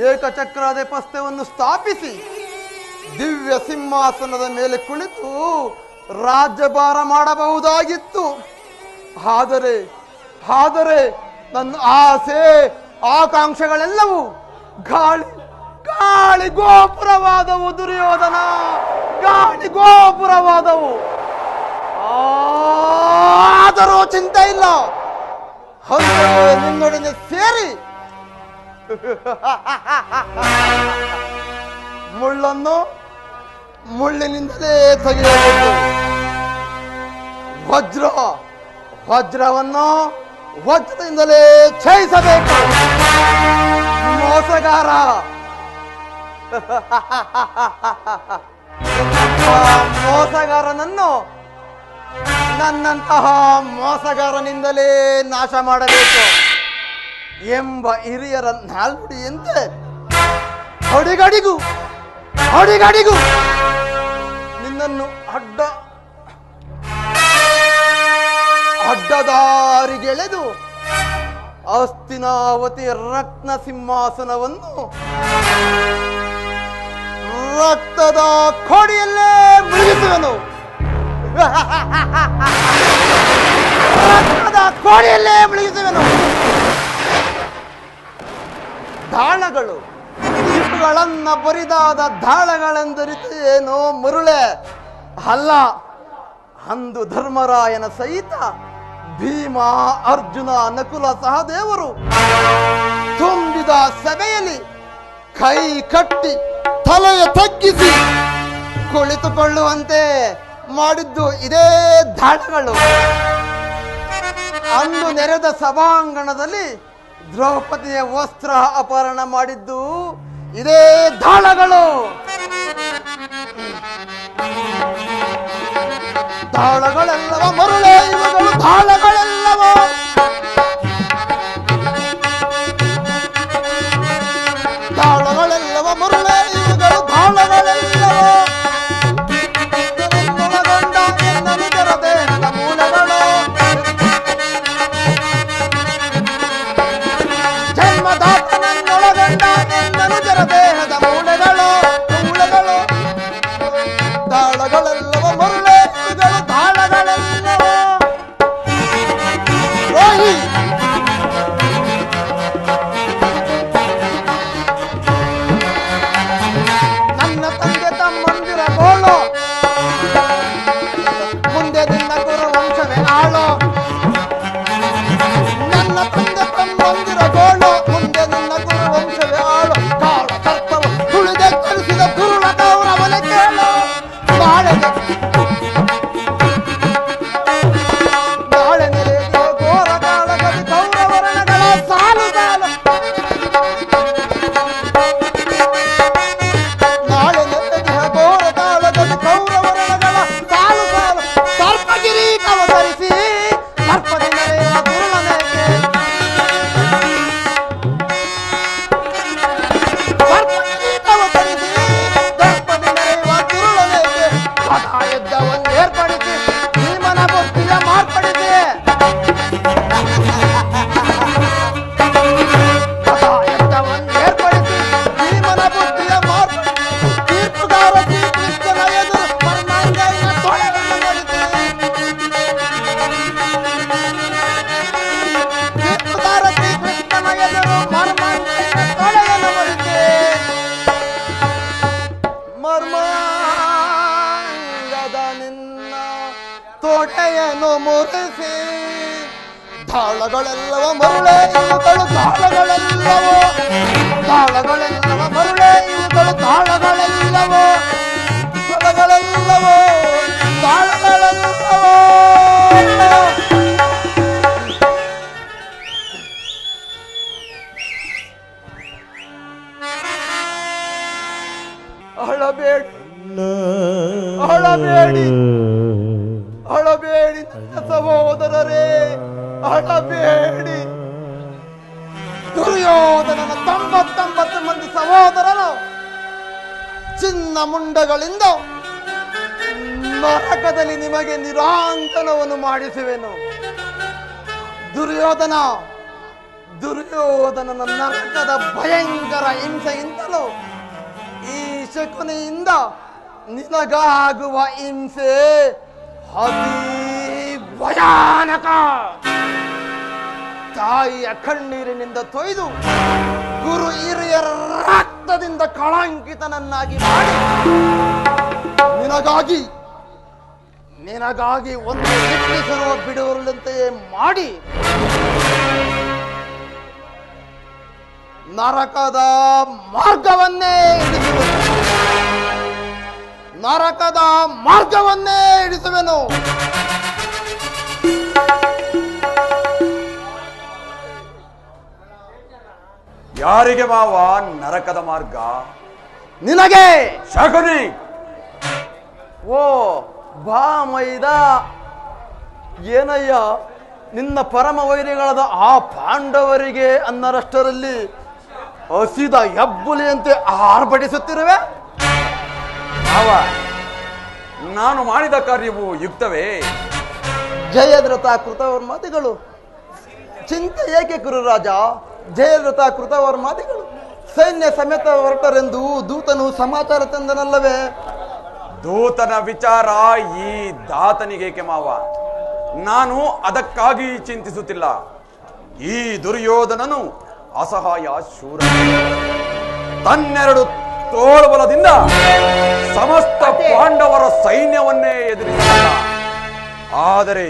ಏಕಚಕ್ರಾಧಿಪತ್ಯವನ್ನು ಸ್ಥಾಪಿಸಿ ದಿವ್ಯ ಸಿಂಹಾಸನದ ಮೇಲೆ ಕುಳಿತು ರಾಜ್ಯಭಾರ ಮಾಡಬಹುದಾಗಿತ್ತು. ಆದರೆ ನನ್ನ ಆಸೆ ಆಕಾಂಕ್ಷೆಗಳೆಲ್ಲವೂ ಗಾಳಿ ಗೋಪುರವಾದವು. ದುರ್ಯೋಧನ, ಗಾಳಿ ಗೋಪುರವಾದವು. ಆದರೂ ಚಿಂತೆ ಇಲ್ಲ, ನಿನ್ನೊಡನೆ ಸೇರಿ ಮುಳ್ಳನ್ನು ಮುಳ್ಳಿನಿಂದಲೇ ತೆಗೆಯಬೇಕು. ವಜ್ರವನ್ನು ವಜ್ರದಿಂದಲೇ ಛೇದಿಸಬೇಕು. ಮೋಸಗಾರನನ್ನು ನನ್ನಂತಹ ಮೋಸಗಾರನಿಂದಲೇ ನಾಶ ಮಾಡಬೇಕು ಎಂಬ ಹಿರಿಯರ ನಾಲ್ನುಡಿಯಂತೆ ಹೊಡಿಗಡಿಗೂ ನಿನ್ನನ್ನು ಅಡ್ಡದಾರಿಗೆಳೆದು ಹಸ್ತಿನಾವತಿ ರತ್ನ ಸಿಂಹಾಸನವನ್ನು ರಕ್ತದ ಕೋಡಿಯಲ್ಲೇ ಮುಳುಗಿಸುವೆನು. ರಕ್ತದ ಕೋಡಿಯಲ್ಲೇ ಮುಳುಗಿಸುವೆನು. ದಾಳಗಳು ಇವುಗಳನ್ನ ಬರಿದಾದ ದಾಳಗಳೆಂದರಿತು ಏನೋ ಮರುಳೆ ಅಲ್ಲ. ಅಂದು ಧರ್ಮರಾಯನ ಸಹಿತ ಭೀಮ, ಅರ್ಜುನ, ನಕುಲ ಸಹದೇವರು ತುಂಬಿದ ಸಭೆಯಲ್ಲಿ ಕೈ ಕಟ್ಟಿ ತಲೆಯ ತಗ್ಗಿಸಿ ಕುಳಿತುಕೊಳ್ಳುವಂತೆ ಮಾಡಿದ್ದು ಇದೇ ದಾಳಗಳು. ಅಂದು ನೆರೆದ ಸಭಾಂಗಣದಲ್ಲಿ ದ್ರೌಪದಿಯ ವಸ್ತ್ರ ಅಪಹರಣ ಮಾಡಿದ್ದು ಇದೇ ದಾಳಗಳು. ದಾಳಗಳೆಲ್ಲವ ಮರುಳೆ ಇವುಗಳು, ದಾಳಗಳೆಲ್ಲವ ಮರುಳೆ ಇವುಗಳು, ದಾಳಗಳೆಲ್ಲವ ನನ್ನೊಳಗೊಂಡ ನಿನ್ನನಿಗರ ದೇಹದ ಮೂಲಗಳು, ಜನ್ಮದಾತ ನನ್ನೊಳಗೊಂಡ ನಿನ್ನನುಜರ ದೇಹದ ಮೂಳೆಗಳು. ದಾಳಗಳೆಲ್ಲವ ಮರುಳೆ ಇವುಗಳು, ದಾಳಗಳೆಲ್ಲವ ಮುರಿಸಿ ದಾಳಗಳೆಲ್ಲವ ಮರುಳೆ ಇವುಗಳು ದಾಳಗಳೆಲ್ಲವೋ ದಾಳಗಳೆಲ್ಲವ ಮರುಳೆ ಇವುಗಳು ದಾಳಗಳೆಲ್ಲವೋ ದಾಳಗಳೆಲ್ಲವೋ ದಾಳಗಳೆಲ್ಲವೋ ಅಳಬೇಡಿ ಅಳಬೇಡಿ ಅಳಬೇಡಿ ನನ್ನ ಸಹೋದರರೇ ಅಳಬೇಡಿ. ದುರ್ಯೋಧನನ 99 ಮಂದಿ ಸಹೋದರರು ಚಿನ್ನ ಮುಂಡಗಳಿಂದ ನರಕದಲ್ಲಿ ನಿಮಗೆ ನಿರಾಂತನವನ್ನು ಮಾಡಿಸುವೆನು. ದುರ್ಯೋಧನನ ನರಕದ ಭಯಂಕರ ಹಿಂಸೆಯಿಂದಲೂ ಈ ಶಕುನಿಯಿಂದ ನಿನಗಾಗುವ ಹಿಂಸೆ ಅತಿ ಭಯಾನಕ. ತಾಯಿಯ ಕಣ್ಣೀರಿನಿಂದ ತೊಯ್ದು ಗುರು ಹಿರಿಯರ ರಕ್ತದಿಂದ ಕಳಂಕಿತನನ್ನಾಗಿ ಮಾಡಿ ನಿನಗಾಗಿ ಒಂದು ನಿಟ್ಟಿಸಿರುವ ಬಿಡುವರಂತೆಯೇ ಮಾಡಿ ನರಕದ ಮಾರ್ಗವನ್ನೇ ಹಿಡಿಸುವೆನು. ಯಾರಿಗೆ ಮಾವ ನರಕದ ಮಾರ್ಗ? ನಿನಗೆ ಶಕುನಿ. ಓ ಬಾ ಮೈದ, ಏನಯ್ಯ ನಿನ್ನ ಪರಮ ವೈರಿಗಳಾದ ಆ ಪಾಂಡವರಿಗೆ ಅನ್ನರಷ್ಟರಲ್ಲಿ ಹಸಿದ ಹೆಬ್ಬುಲಿಯಂತೆ ಆರ್ಭಟಿಸುತ್ತಿರುವೆ. ಮಾವ, ನಾನು ಮಾಡಿದ ಕಾರ್ಯವು ಯುಕ್ತವೇ? ಜಯದ್ರಥ ಕೃತವರ್ಮಾದಿಗಳು ಚಿಂತೆ ಏಕೆ ಕುರುರಾಜ? ಜಯದ್ರಥ ಕೃತವರ್ಮಾದಿಗಳು ಸೈನ್ಯ ಸಮೇತ ಹೊರಟರೆಂದು ದೂತನು ಸಮಾಚಾರ ತಂದನಲ್ಲವೇ? ದೂತನ ವಿಚಾರ ಈ ದಾತನಿಗೇಕೆ ಮಾವ? ನಾನು ಅದಕ್ಕಾಗಿ ಚಿಂತಿಸುತ್ತಿಲ್ಲ. ಈ ದುರ್ಯೋಧನನು ಅಸಹಾಯ ಶೂರ, ತನ್ನೆರಡು ತೋಳ್ಬಲದಿಂದ ಸಮಸ್ತ ಪಾಂಡವರ ಸೈನ್ಯವನ್ನೇ ಎದುರಿಸಲ್ಲ. ಆದರೆ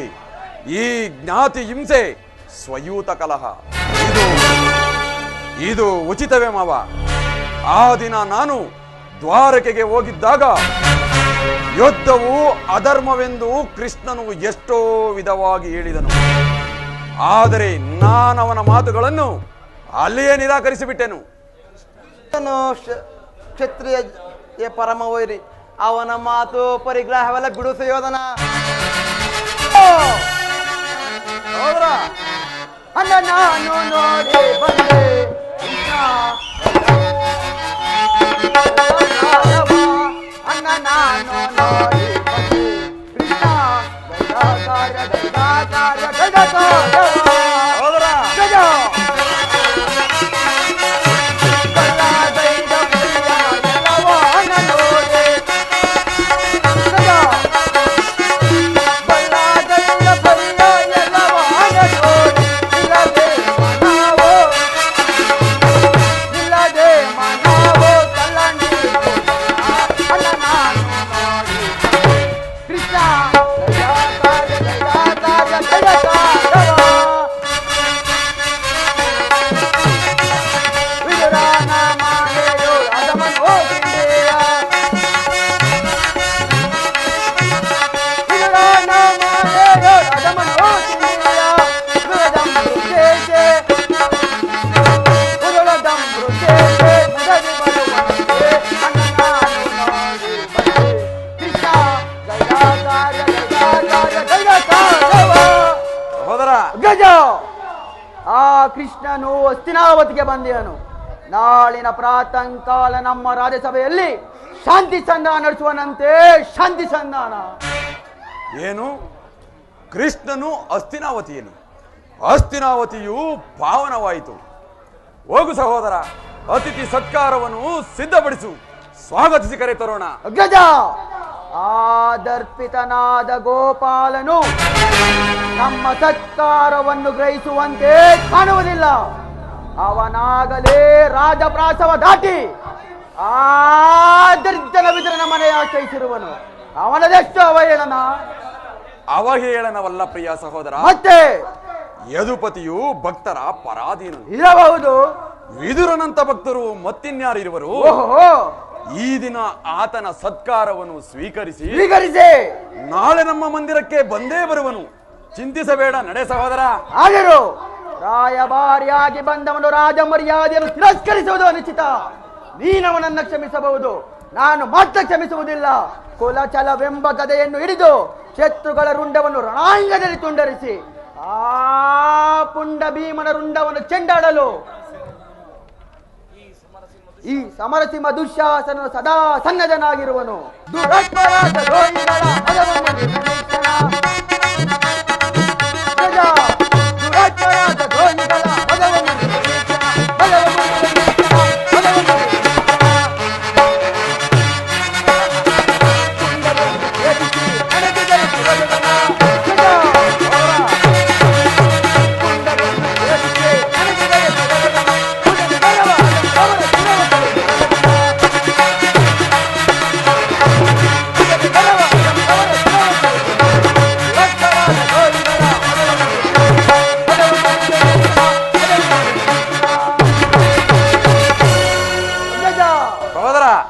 ಈ ಜ್ಞಾತಿ ಹಿಂಸೆ ಸ್ವಯೂತ ಕಲಹ ಇದು ಉಚಿತವೇ ಮಾವ? ಆ ದಿನ ನಾನು ದ್ವಾರಕೆಗೆ ಹೋಗಿದ್ದಾಗ ಯುದ್ಧವು ಅಧರ್ಮವೆಂದು ಕೃಷ್ಣನು ಎಷ್ಟೋ ವಿಧವಾಗಿ ಹೇಳಿದನು. ಆದರೆ ನಾನವನ ಮಾತುಗಳನ್ನು ಅಲ್ಲಿಯೇ ನಿರಾಕರಿಸಿಬಿಟ್ಟೆನು. ಕ್ಷತ್ರಿಯ ಪರಮ ವೈರಿ, ಅವನ ಮಾತು ಪರಿಗ್ರಹವೆಲ್ಲ ಬಿಡು ಸುಯೋಧನ. ಅಲ್ಲ ನಾನು ನೋಡಿ ಬಂದೆ ಅನ್ನ ನಾನು ನೋಡಿ ಕೃಷ್ಣನು ಹಸ್ತಿನಾವತಿಗೆ ಬಂದೆಯನು. ನಾಳಿನ ಪ್ರಾತಃಕಾಲ ನಮ್ಮ ರಾಜ್ಯಸಭೆಯಲ್ಲಿ ಶಾಂತಿ ಸಂಧಾನ ನಡೆಸುವನಂತೆ. ಶಾಂತಿ ಸಂಧಾನ ಏನು? ಕೃಷ್ಣನು ಹಸ್ತಿನಾವತಿಯಲ್ಲಿ? ಹಸ್ತಿನಾವತಿಯು ಪಾವನವಾಯಿತು. ಹೋಗು ಸಹೋದರ, ಅತಿಥಿ ಸತ್ಕಾರವನ್ನು ಸಿದ್ಧಪಡಿಸು, ಸ್ವಾಗತಿಸಿ ಕರೆ ತರೋಣ. ಗಜ, ಆದರ್ಪಿತನಾದ ಗೋಪಾಲನು ನಮ್ಮ ಸತ್ಕಾರವನ್ನು ಗ್ರಹಿಸುವಂತೆ ಕಾಣುವುದಿಲ್ಲ. ಅವನಾಗಲೇ ರಾಜಪ್ರಾಸವ ದಾಟಿ ಆ ದರ್ಜನ ವಿದರನ ಮನೆಯ ಆಶ್ರಯಿಸಿರುವನು. ಅವನದೆಷ್ಟು ಅವಹೇಳನ! ಅವಹೇಳನವಲ್ಲ ಪ್ರಿಯ ಸಹೋದರ. ಮತ್ತೆ ಯದುಪತಿಯು ಭಕ್ತರ ಪರಾಧೀನ ಇರಬಹುದು. ವಿದುರನಂತ ಭಕ್ತರು ಮತ್ತಿನ್ಯಾರಿರುವರು? ಓಹೋ, ಈ ದಿನ ಆತನ ಸತ್ಕಾರವನ್ನು ಸ್ವೀಕರಿಸಿ ನಾಳೆ ನಮ್ಮ ಮಂದಿರಕ್ಕೆ ಬಂದೇ ಬರುವನು. ಚಿಂತಿಸಬೇಡ, ನಡೆ ಸಹೋದರ. ಆದರೂ ರಾಯಭಾರಿಯಾಗಿ ಬಂದವನು ರಾಜ ಮರ್ಯಾದೆಯನ್ನು ತಿರಸ್ಕರಿಸುವುದು ಅನಿಶ್ಚಿತ. ನೀನವನನ್ನ ಕ್ಷಮಿಸಬಹುದು, ನಾನು ಮಾತ್ರ ಕ್ಷಮಿಸುವುದಿಲ್ಲ. ಕುಲಚಲವೆಂಬ ಗದೆಯನ್ನು ಹಿಡಿದು ಶತ್ರುಗಳ ರುಂಡವನ್ನು ರಣಾಂಗದಲ್ಲಿ ತುಂಡರಿಸಿ ಆ ಪುಂಡ ಭೀಮನ ರುಂಡವನ್ನು ಚೆಂಡಾಡಲು ಈ ಸಮರಸಿಂಹ ದುಶ್ಯಾಸನ ಸದಾ ಸನ್ನದ್ಧನಾಗಿರುವನು. ದುರತ್ವರಾದ ದ್ರೋಹಿಗಳ ಹದವನ್ನು ನಿರ್ಣಯಿಸಣ. ದುರತ್ವರಾದ ದ್ರೋಹಿಗಳ ಹದವನ್ನು ನಿರ್ಣಯಿಸಣ. ಹದವನ್ನು ನಿರ್ಣಯಿಸಣ. ಹದವನ್ನು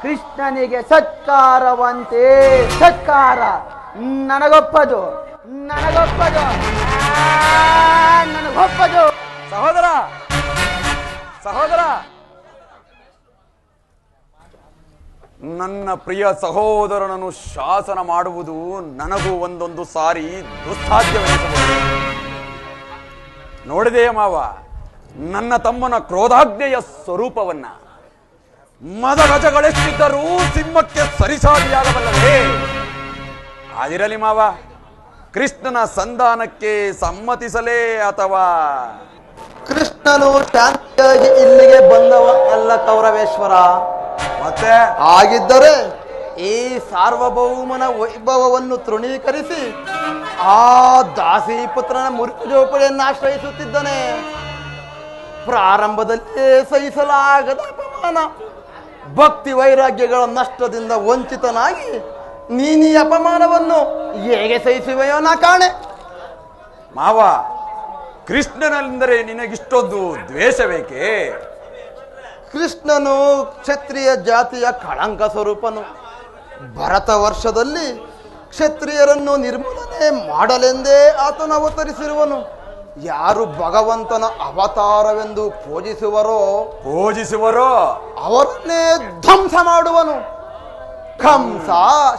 ಕೃಷ್ಣನಿಗೆ ಸತ್ಕಾರವಂತೆ ಸತ್ಕಾರ ನನಗೊಪ್ಪದು ನನಗೊಪ್ಪದು ನನಗೊಪ್ಪದು. ಸಹೋದರ ಸಹೋದರ, ನನ್ನ ಪ್ರಿಯ ಸಹೋದರನನ್ನು ಶಾಸನ ಮಾಡುವುದು ನನಗೂ ಒಂದೊಂದು ಸಾರಿ ದುಸ್ಸಾಧ್ಯವೆನಿಸಬಹುದು. ನೋಡಿದೆಯ ಮಾವ, ನನ್ನ ತಮ್ಮನ ಕ್ರೋಧಾಜ್ಞೆಯ ಸ್ವರೂಪವನ್ನ. ಮದಗಜಗಳೆಷ್ಟಿದ್ದರೂ ಸಿಂಹಕ್ಕೆ ಸರಿಸಾಟಿಯಾಗಬಲ್ಲವೇ? ಅದಿರಲಿ ಮಾವ, ಕೃಷ್ಣನ ಸಂಧಾನಕ್ಕೆ ಸಮ್ಮತಿಸಲೇ ಅಥವಾ? ಕೃಷ್ಣನು ಶಾಂತಿಯಾಗಿ ಇಲ್ಲಿಗೆ ಬಂದವ ಅಲ್ಲ ಕೌರವೇಶ್ವರ. ಮತ್ತೆ ಆಗಿದ್ದರೆ ಈ ಸಾರ್ವಭೌಮನ ವೈಭವವನ್ನು ತೃಣೀಕರಿಸಿ ಆ ದಾಸಿ ಪುತ್ರನ ಮುರುಕು ಜೋಪಡಿಯನ್ನು ಆಶ್ರಯಿಸುತ್ತಿದ್ದಾನೆ. ಪ್ರಾರಂಭದಲ್ಲೇ ಸಹಿಸಲಾಗದ ಅಪಮಾನ, ಭಕ್ತಿ ವೈರಾಗ್ಯಗಳ ನಷ್ಟದಿಂದ ವಂಚಿತನಾಗಿ ನೀನೀ ಅಪಮಾನವನ್ನು ಹೇಗೆ ಸಹಿಸುವೆಯೋ ನಾ ಕಾಣೆ. ಮಾವ, ಕೃಷ್ಣನೆಂದರೆ ನಿನಗಿಷ್ಟೊಂದು ದ್ವೇಷಬೇಕೆ? ಕೃಷ್ಣನು ಕ್ಷತ್ರಿಯ ಜಾತಿಯ ಕಳಂಕ ಸ್ವರೂಪನು. ಭರತ ವರ್ಷದಲ್ಲಿ ಕ್ಷತ್ರಿಯರನ್ನು ನಿರ್ಮೂಲನೆ ಮಾಡಲೆಂದೇ ಆತನು ಅವತರಿಸಿರುವನು. ಯಾರು ಭಗವಂತನ ಅವತಾರವೆಂದು ಪೂಜಿಸುವರೋ ಅವರನ್ನೇ ಧ್ವಂಸ ಮಾಡುವನು. ಕಂಸ,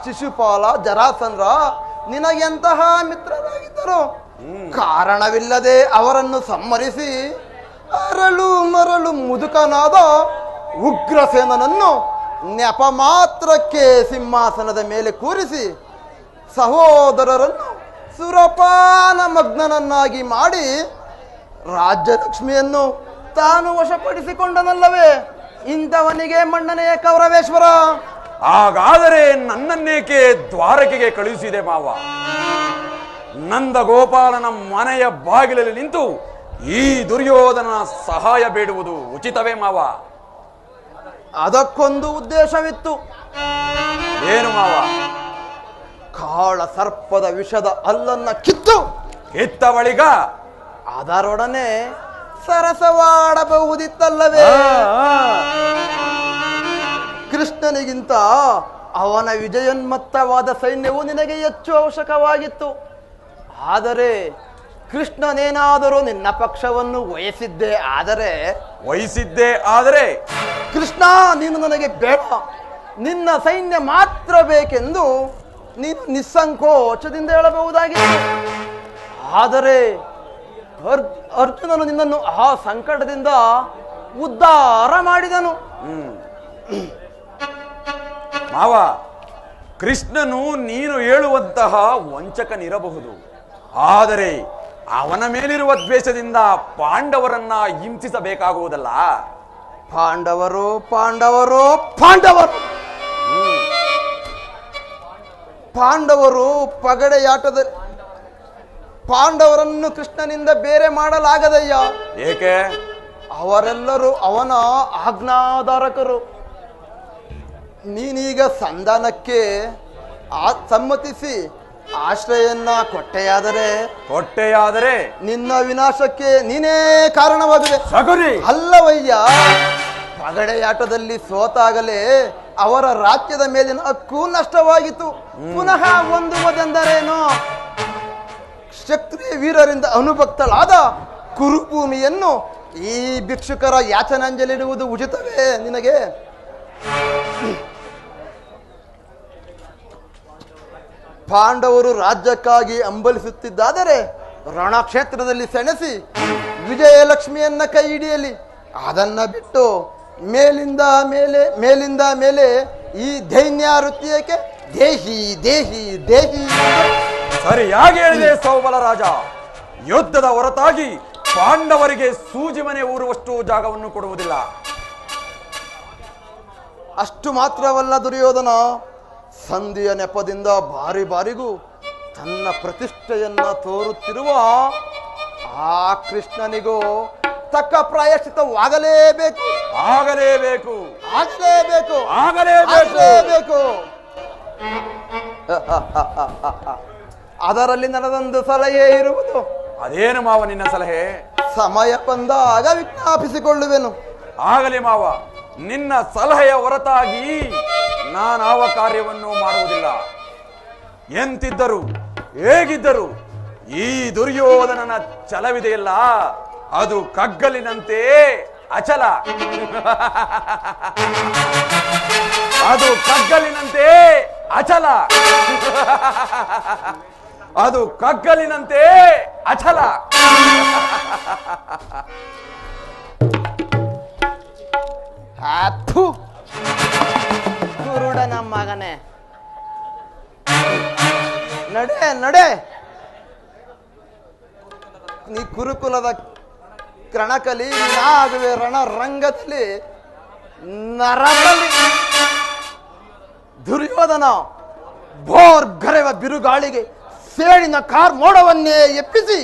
ಶಿಶುಪಾಲ, ಜರಾಸಂದ್ರ ನಿನಗೆಂತಹ ಮಿತ್ರರಾಗಿದ್ದರು. ಕಾರಣವಿಲ್ಲದೆ ಅವರನ್ನು ಸಂಹರಿಸಿ ಅರಳು ಮರಳು ಮುದುಕನಾದ ಉಗ್ರಸೇನನನ್ನು ನೆಪ ಮಾತ್ರಕ್ಕೆ ಸಿಂಹಾಸನದ ಮೇಲೆ ಕೂರಿಸಿ ಸಹೋದರರನ್ನು ಸುರಪಾನ ಮಗ್ನನನ್ನಾಗಿ ಮಾಡಿ ರಾಜ್ಯಲಕ್ಷ್ಮಿಯನ್ನು ತಾನು ವಶಪಡಿಸಿಕೊಂಡನಲ್ಲವೇ? ಇಂಥವನಿಗೆ ಮಣ್ಣನೆಯ ಕೌರವೇಶ್ವರ. ಹಾಗಾದರೆ ನನ್ನನ್ನೇಕೆ ದ್ವಾರಕೆಗೆ ಕಳುಹಿಸಿದೆ ಮಾವ? ನಂದ ಗೋಪಾಲನ ಮನೆಯ ಬಾಗಿಲಲ್ಲಿ ನಿಂತು ಈ ದುರ್ಯೋಧನ ಸಹಾಯ ಬೇಡುವುದು ಉಚಿತವೇ ಮಾವ? ಅದಕ್ಕೊಂದು ಉದ್ದೇಶವಿತ್ತು. ಏನು ಮಾವ? ಕಾಳ ಸರ್ಪದ ವಿಷದ ಹಲ್ಲನ್ನ ಕಿತ್ತ ಬಳಿಕ ಅದರೊಡನೆ ಸರಸವಾಡಬಹುದಿತ್ತಲ್ಲವೇ? ಕೃಷ್ಣನಿಗಿಂತ ಅವನ ವಿಜಯೋನ್ಮತ್ತವಾದ ಸೈನ್ಯವು ನಿನಗೆ ಹೆಚ್ಚು ಅವಶ್ಯಕವಾಗಿತ್ತು. ಆದರೆ ಕೃಷ್ಣನೇನಾದರೂ ನಿನ್ನ ಪಕ್ಷವನ್ನು ವಹಿಸಿದ್ದೇ ಆದರೆ ಕೃಷ್ಣ, ನೀನು ನನಗೆ ಬೇಡ, ನಿನ್ನ ಸೈನ್ಯ ಮಾತ್ರ ಬೇಕೆಂದು ನೀನು ನಿಸ್ಸಂಕೋಚದಿಂದ ಹೇಳಬಹುದಾಗಿತ್ತು. ಆದರೆ ಅರ್ಜುನನು ನಿನ್ನನ್ನು ಆ ಸಂಕಟದಿಂದ ಉದ್ಧಾರ ಮಾಡಿದನು. ಮಾವ, ಕೃಷ್ಣನು ನೀನು ಹೇಳುವಂತಹ ವಂಚಕನಿರಬಹುದು. ಆದರೆ ಅವನ ಮೇಲಿರುವ ದ್ವೇಷದಿಂದ ಪಾಂಡವರನ್ನ ಹಿಂಸಿಸಬೇಕಾಗುವುದಲ್ಲ. ಪಾಂಡವರು ಪಗಡೆಯಾಟದಲ್ಲಿ ಪಾಂಡವರನ್ನು ಕೃಷ್ಣನಿಂದ ಬೇರೆ ಮಾಡಲಾಗದಯ್ಯ. ಏಕೆ? ಅವರೆಲ್ಲರೂ ಅವನ ಆಜ್ಞಾಧಾರಕರು. ನೀನೀಗ ಸಂಧಾನಕ್ಕೆ ಸಮ್ಮತಿಸಿ ಆಶ್ರಯನ್ನ ಕೊಟ್ಟೆಯಾದರೆ ನಿನ್ನ ವಿನಾಶಕ್ಕೆ ನೀನೇ ಕಾರಣವಾಗಿದೆ. ಸಗುರಿ ಅಲ್ಲವಯ್ಯ, ಪಗಡೆಯಾಟದಲ್ಲಿ ಸೋತಾಗಲೇ ಅವರ ರಾಜ್ಯದ ಮೇಲಿನ ಹಕ್ಕು ನಷ್ಟವಾಗಿತ್ತು. ಪುನಃ ಹೊಂದುವುದೆಂದರೇನು? ಕ್ಷತ್ರಿಯ ವೀರರಿಂದ ಅನುಭಕ್ತಳಾದ ಕುರುಭೂಮಿಯನ್ನು ಈ ಭಿಕ್ಷುಕರ ಯಾಚನಾಂಜಲಿಡುವುದು ಉಚಿತವೇ ನಿನಗೆ? ಪಾಂಡವರು ರಾಜ್ಯಕ್ಕಾಗಿ ಹಂಬಲಿಸುತ್ತಿದ್ದಾದರೆ ರಣಕ್ಷೇತ್ರದಲ್ಲಿ ಸೆಣಸಿ ವಿಜಯಲಕ್ಷ್ಮಿಯನ್ನ ಕೈ ಹಿಡಿಯಲಿ. ಅದನ್ನ ಬಿಟ್ಟು ಮೇಲಿಂದ ಮೇಲೆ ಈ ದೈನ್ಯ ವೃತ್ತಿಯಕ್ಕೆ ದೇಹಿ ದೇಹಿ ದೇಹಿ. ಸರಿಯಾಗಿ ಹೇಳಿದೆ ಸೌಬಲ ರಾಜ. ಯುದ್ಧದ ಹೊರತಾಗಿ ಪಾಂಡವರಿಗೆ ಸೂಜಿ ಮನೆ ಊರುವಷ್ಟು ಜಾಗವನ್ನು ಕೊಡುವುದಿಲ್ಲ. ಅಷ್ಟು ಮಾತ್ರವಲ್ಲ ದುರ್ಯೋಧನ, ಸಂಧಿಯ ನೆಪದಿಂದ ಬಾರಿಗೂ ತನ್ನ ಪ್ರತಿಷ್ಠೆಯನ್ನ ತೋರುತ್ತಿರುವ ಆ ಕೃಷ್ಣನಿಗೂ ತಕ್ಕ ಪ್ರಾಯಶ್ಚಿತವಾಗಲೇಬೇಕು. ಅದರಲ್ಲಿ ನನ್ನದೊಂದು ಸಲಹೆ ಇರುವುದು. ಅದೇನು ಮಾವ ನಿನ್ನ ಸಲಹೆ? ಸಮಯ ಬಂದಾಗ ವಿಜ್ಞಾಪಿಸಿಕೊಳ್ಳುವೆನು. ಆಗಲಿ ಮಾವ, ನಿನ್ನ ಸಲಹೆಯ ಹೊರತಾಗಿ ನಾನಾವ ಕಾರ್ಯವನ್ನು ಮಾಡುವುದಿಲ್ಲ. ಎಂತಿದ್ದರು ಹೇಗಿದ್ದರು ಈ ದುರ್ಯೋಧನನ ಛಲವಿದೆಯಲ್ಲ, ಅದು ಕಗ್ಗಲಿನಂತೆ ಅಚಲ. ಅದು ಕಗ್ಗಲಿನಂತೆ ಅಚಲ. ಅದು ಕಗ್ಗಲಿನಂತೆ ಅಚಲ. ಕುರುಡನ ಮಗನೇ, ನಡೆ. ನೀ ಕುರುಕುಲದ ಕಣಕಲಿ ನಾಗುವೆ ರಣರಂಗದಲ್ಲಿ ನರಬಲಿ. ದುರ್ಯೋಧನ ಭೋರ್ಗರೆವ ಬಿರುಗಾಳಿಗೆ ಸೇಡಿನ ಕಾರ್ ಮೋಡವನ್ನೇ ಎಪ್ಪಿಸಿ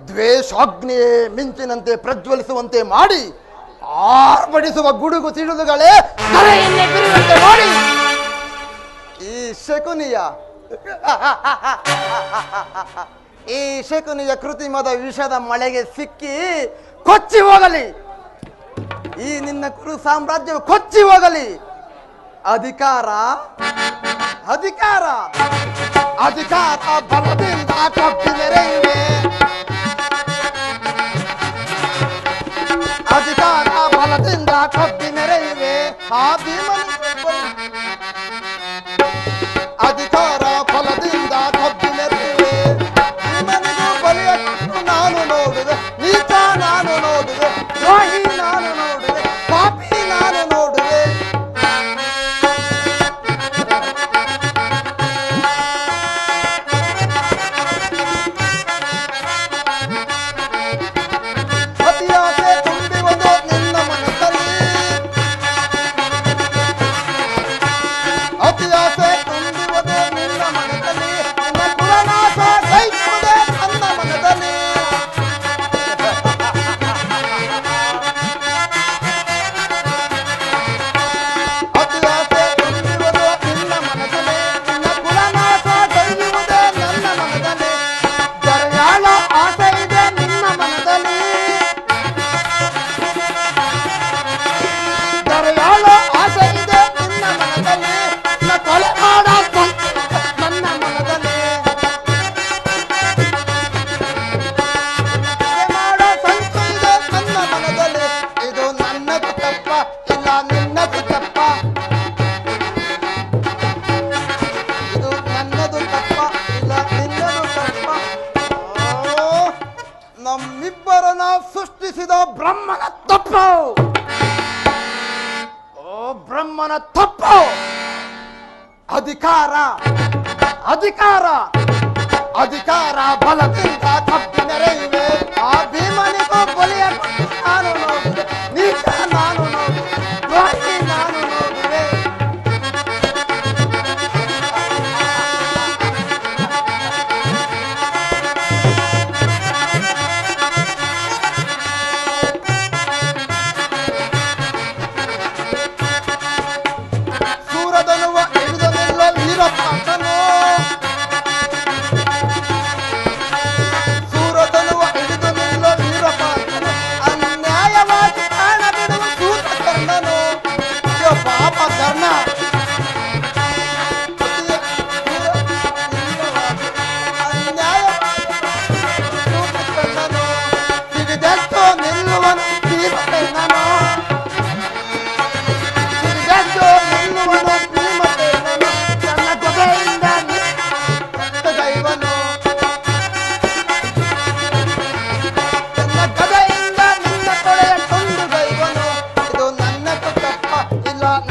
ದ್ವೇಷಾಗ್ನಿಯೇ ಮಿಂಚಿನಂತೆ ಪ್ರಜ್ವಲಿಸುವಂತೆ ಮಾಡಿ ಆರ್ಭಡಿಸುವ ಗುಡುಗು ಸಿಡಿಲುಗಳೇ ತಲೆಯನ್ನೇ ಬಿರುವಂತೆ ಮಾಡಿ ಈ ಶಕುನಿಯ ಕೃತಿಮದ ವಿಷದ ಮಳೆಗೆ ಸಿಕ್ಕಿ ಕೊಚ್ಚಿ ಹೋಗಲಿ. ಈ ನಿನ್ನ ಕುರು ಸಾಮ್ರಾಜ್ಯವು ಕೊಚ್ಚಿ ಹೋಗಲಿ. ಅಧಿಕಾರ ಬಲದಿಂದ ಕೊಟ್ಟಿ ಮೆರೆಯುವೆ. ಅಧಿಕಾರ ಬಲದಿಂದ ಕೊಟ್ಟಿ ಮೆರೆಯುವೆ. ಆ ಭೀಮನ ಅಧಿಕಾರ ಫಲದಿಂದ ಕೊಟ್ಟಿ ಮೆರೆಯುವೆ. ಭೀಮನಿಗೂ ಬಲಿಯ ಕೊಟ್ಟು ನಾನು ನೋಡುವೆ. ನೀಚ ನಾನು ನೋಡುವೆ. ದ್ರೋಹಿ ನಾನು ನೋಡುವೆ. ಪಾಪಿ ನಾನು ನೋಡುವೆ. ಅತಿಯಾಸೆ ತುಂಬಿರುವುದು ನಿನ್ನ ಮನಸ್ಸಲ್ಲಿ. ಅತಿಯಾಸೆ ತುಂಬಿರುವುದು ನಿನ್ನ ಮನಸ್ಸಲ್ಲಿ. ನಿನ್ನ ಕುಲನಾಶ ಕೈಸುವುದೇ ನನ್ನ ಮನದಲ್ಲಿ. ಅತಿಯಾಸೆ ತುಂಬಿರುವುದು ನಿನ್ನ ಮನಸ್ಸಲ್ಲಿ. ನಿನ್ನ ಕುಲನಾಶ ಕೈಯುವುದೇ ನನ್ನ ಮನದಲ್ಲಿ. ದರೆಯಾಳ ಆಸೆ ಇದೆ ನಿನ್ನ ಮನದಲ್ಲಿ. ದರೆಯಾಳ ಆಸೆ ಇದೆ ನಿನ್ನ ಮನದಲ್ಲಿ. ಕೊಲೆ ಮಾಡ ನನ್ನ ಮನದಲ್ಲಿ. ಕೊಲೆ ಮಾಡ ಸಂಚು ಇದೆ ನನ್ನ ಮನದಲ್ಲಿ. ಇದು ನನ್ನದು ತಪ್ಪ ಇಲ್ಲ ನಿನ್ನದು ತಪ್ಪ? ಇದು ನನ್ನದು ತಪ್ಪ ಇಲ್ಲ ನಿನ್ನದು ತಪ್ಪ? ನಮ್ಮಿಬ್ಬರನ್ನ ಸೃಷ್ಟಿಸಿದ ಬ್ರಹ್ಮನ ತಪ್ಪು. ಬ್ರಹ್ಮನ ತಪ್ಪು. ಅಧಿಕಾರ ಬಲದಿಂದ ಕಪ್ಪಿ ನೆರೆಯುವೆ. ಆ ಭೀಮನಿಗೂ ಬಲಿಯ ಕೊಟ್ಟು ನಾನು ನೋಡುವೆ. ನೀಚ ನಾನು ನೋಡುವೆ. ದ್ರೋಹಿ ನಾನು ನೋಡುವೆ. ಸೂರದನುವ ಹಿಡಿದನೆಲ್ಲ ವೀರಪಾಂಡನು.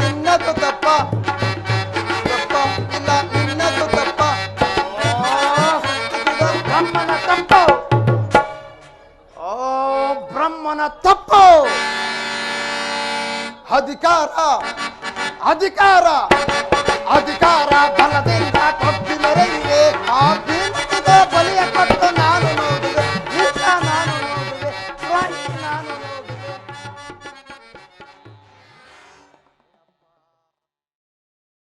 ನಿನ್ನದು ತಪ್ಪ ತಪ್ಪ ಇಲ್ಲ ನಿನ್ನದು ತಪ್ಪ ಇದು ಬ್ರಹ್ಮನ ತಪ್ಪು ಓ ಬ್ರಹ್ಮನ ತಪ್ಪು ಅಧಿಕಾರ ಅಧಿಕಾರ ಅಧಿಕಾರ ಬಲದಿಂದ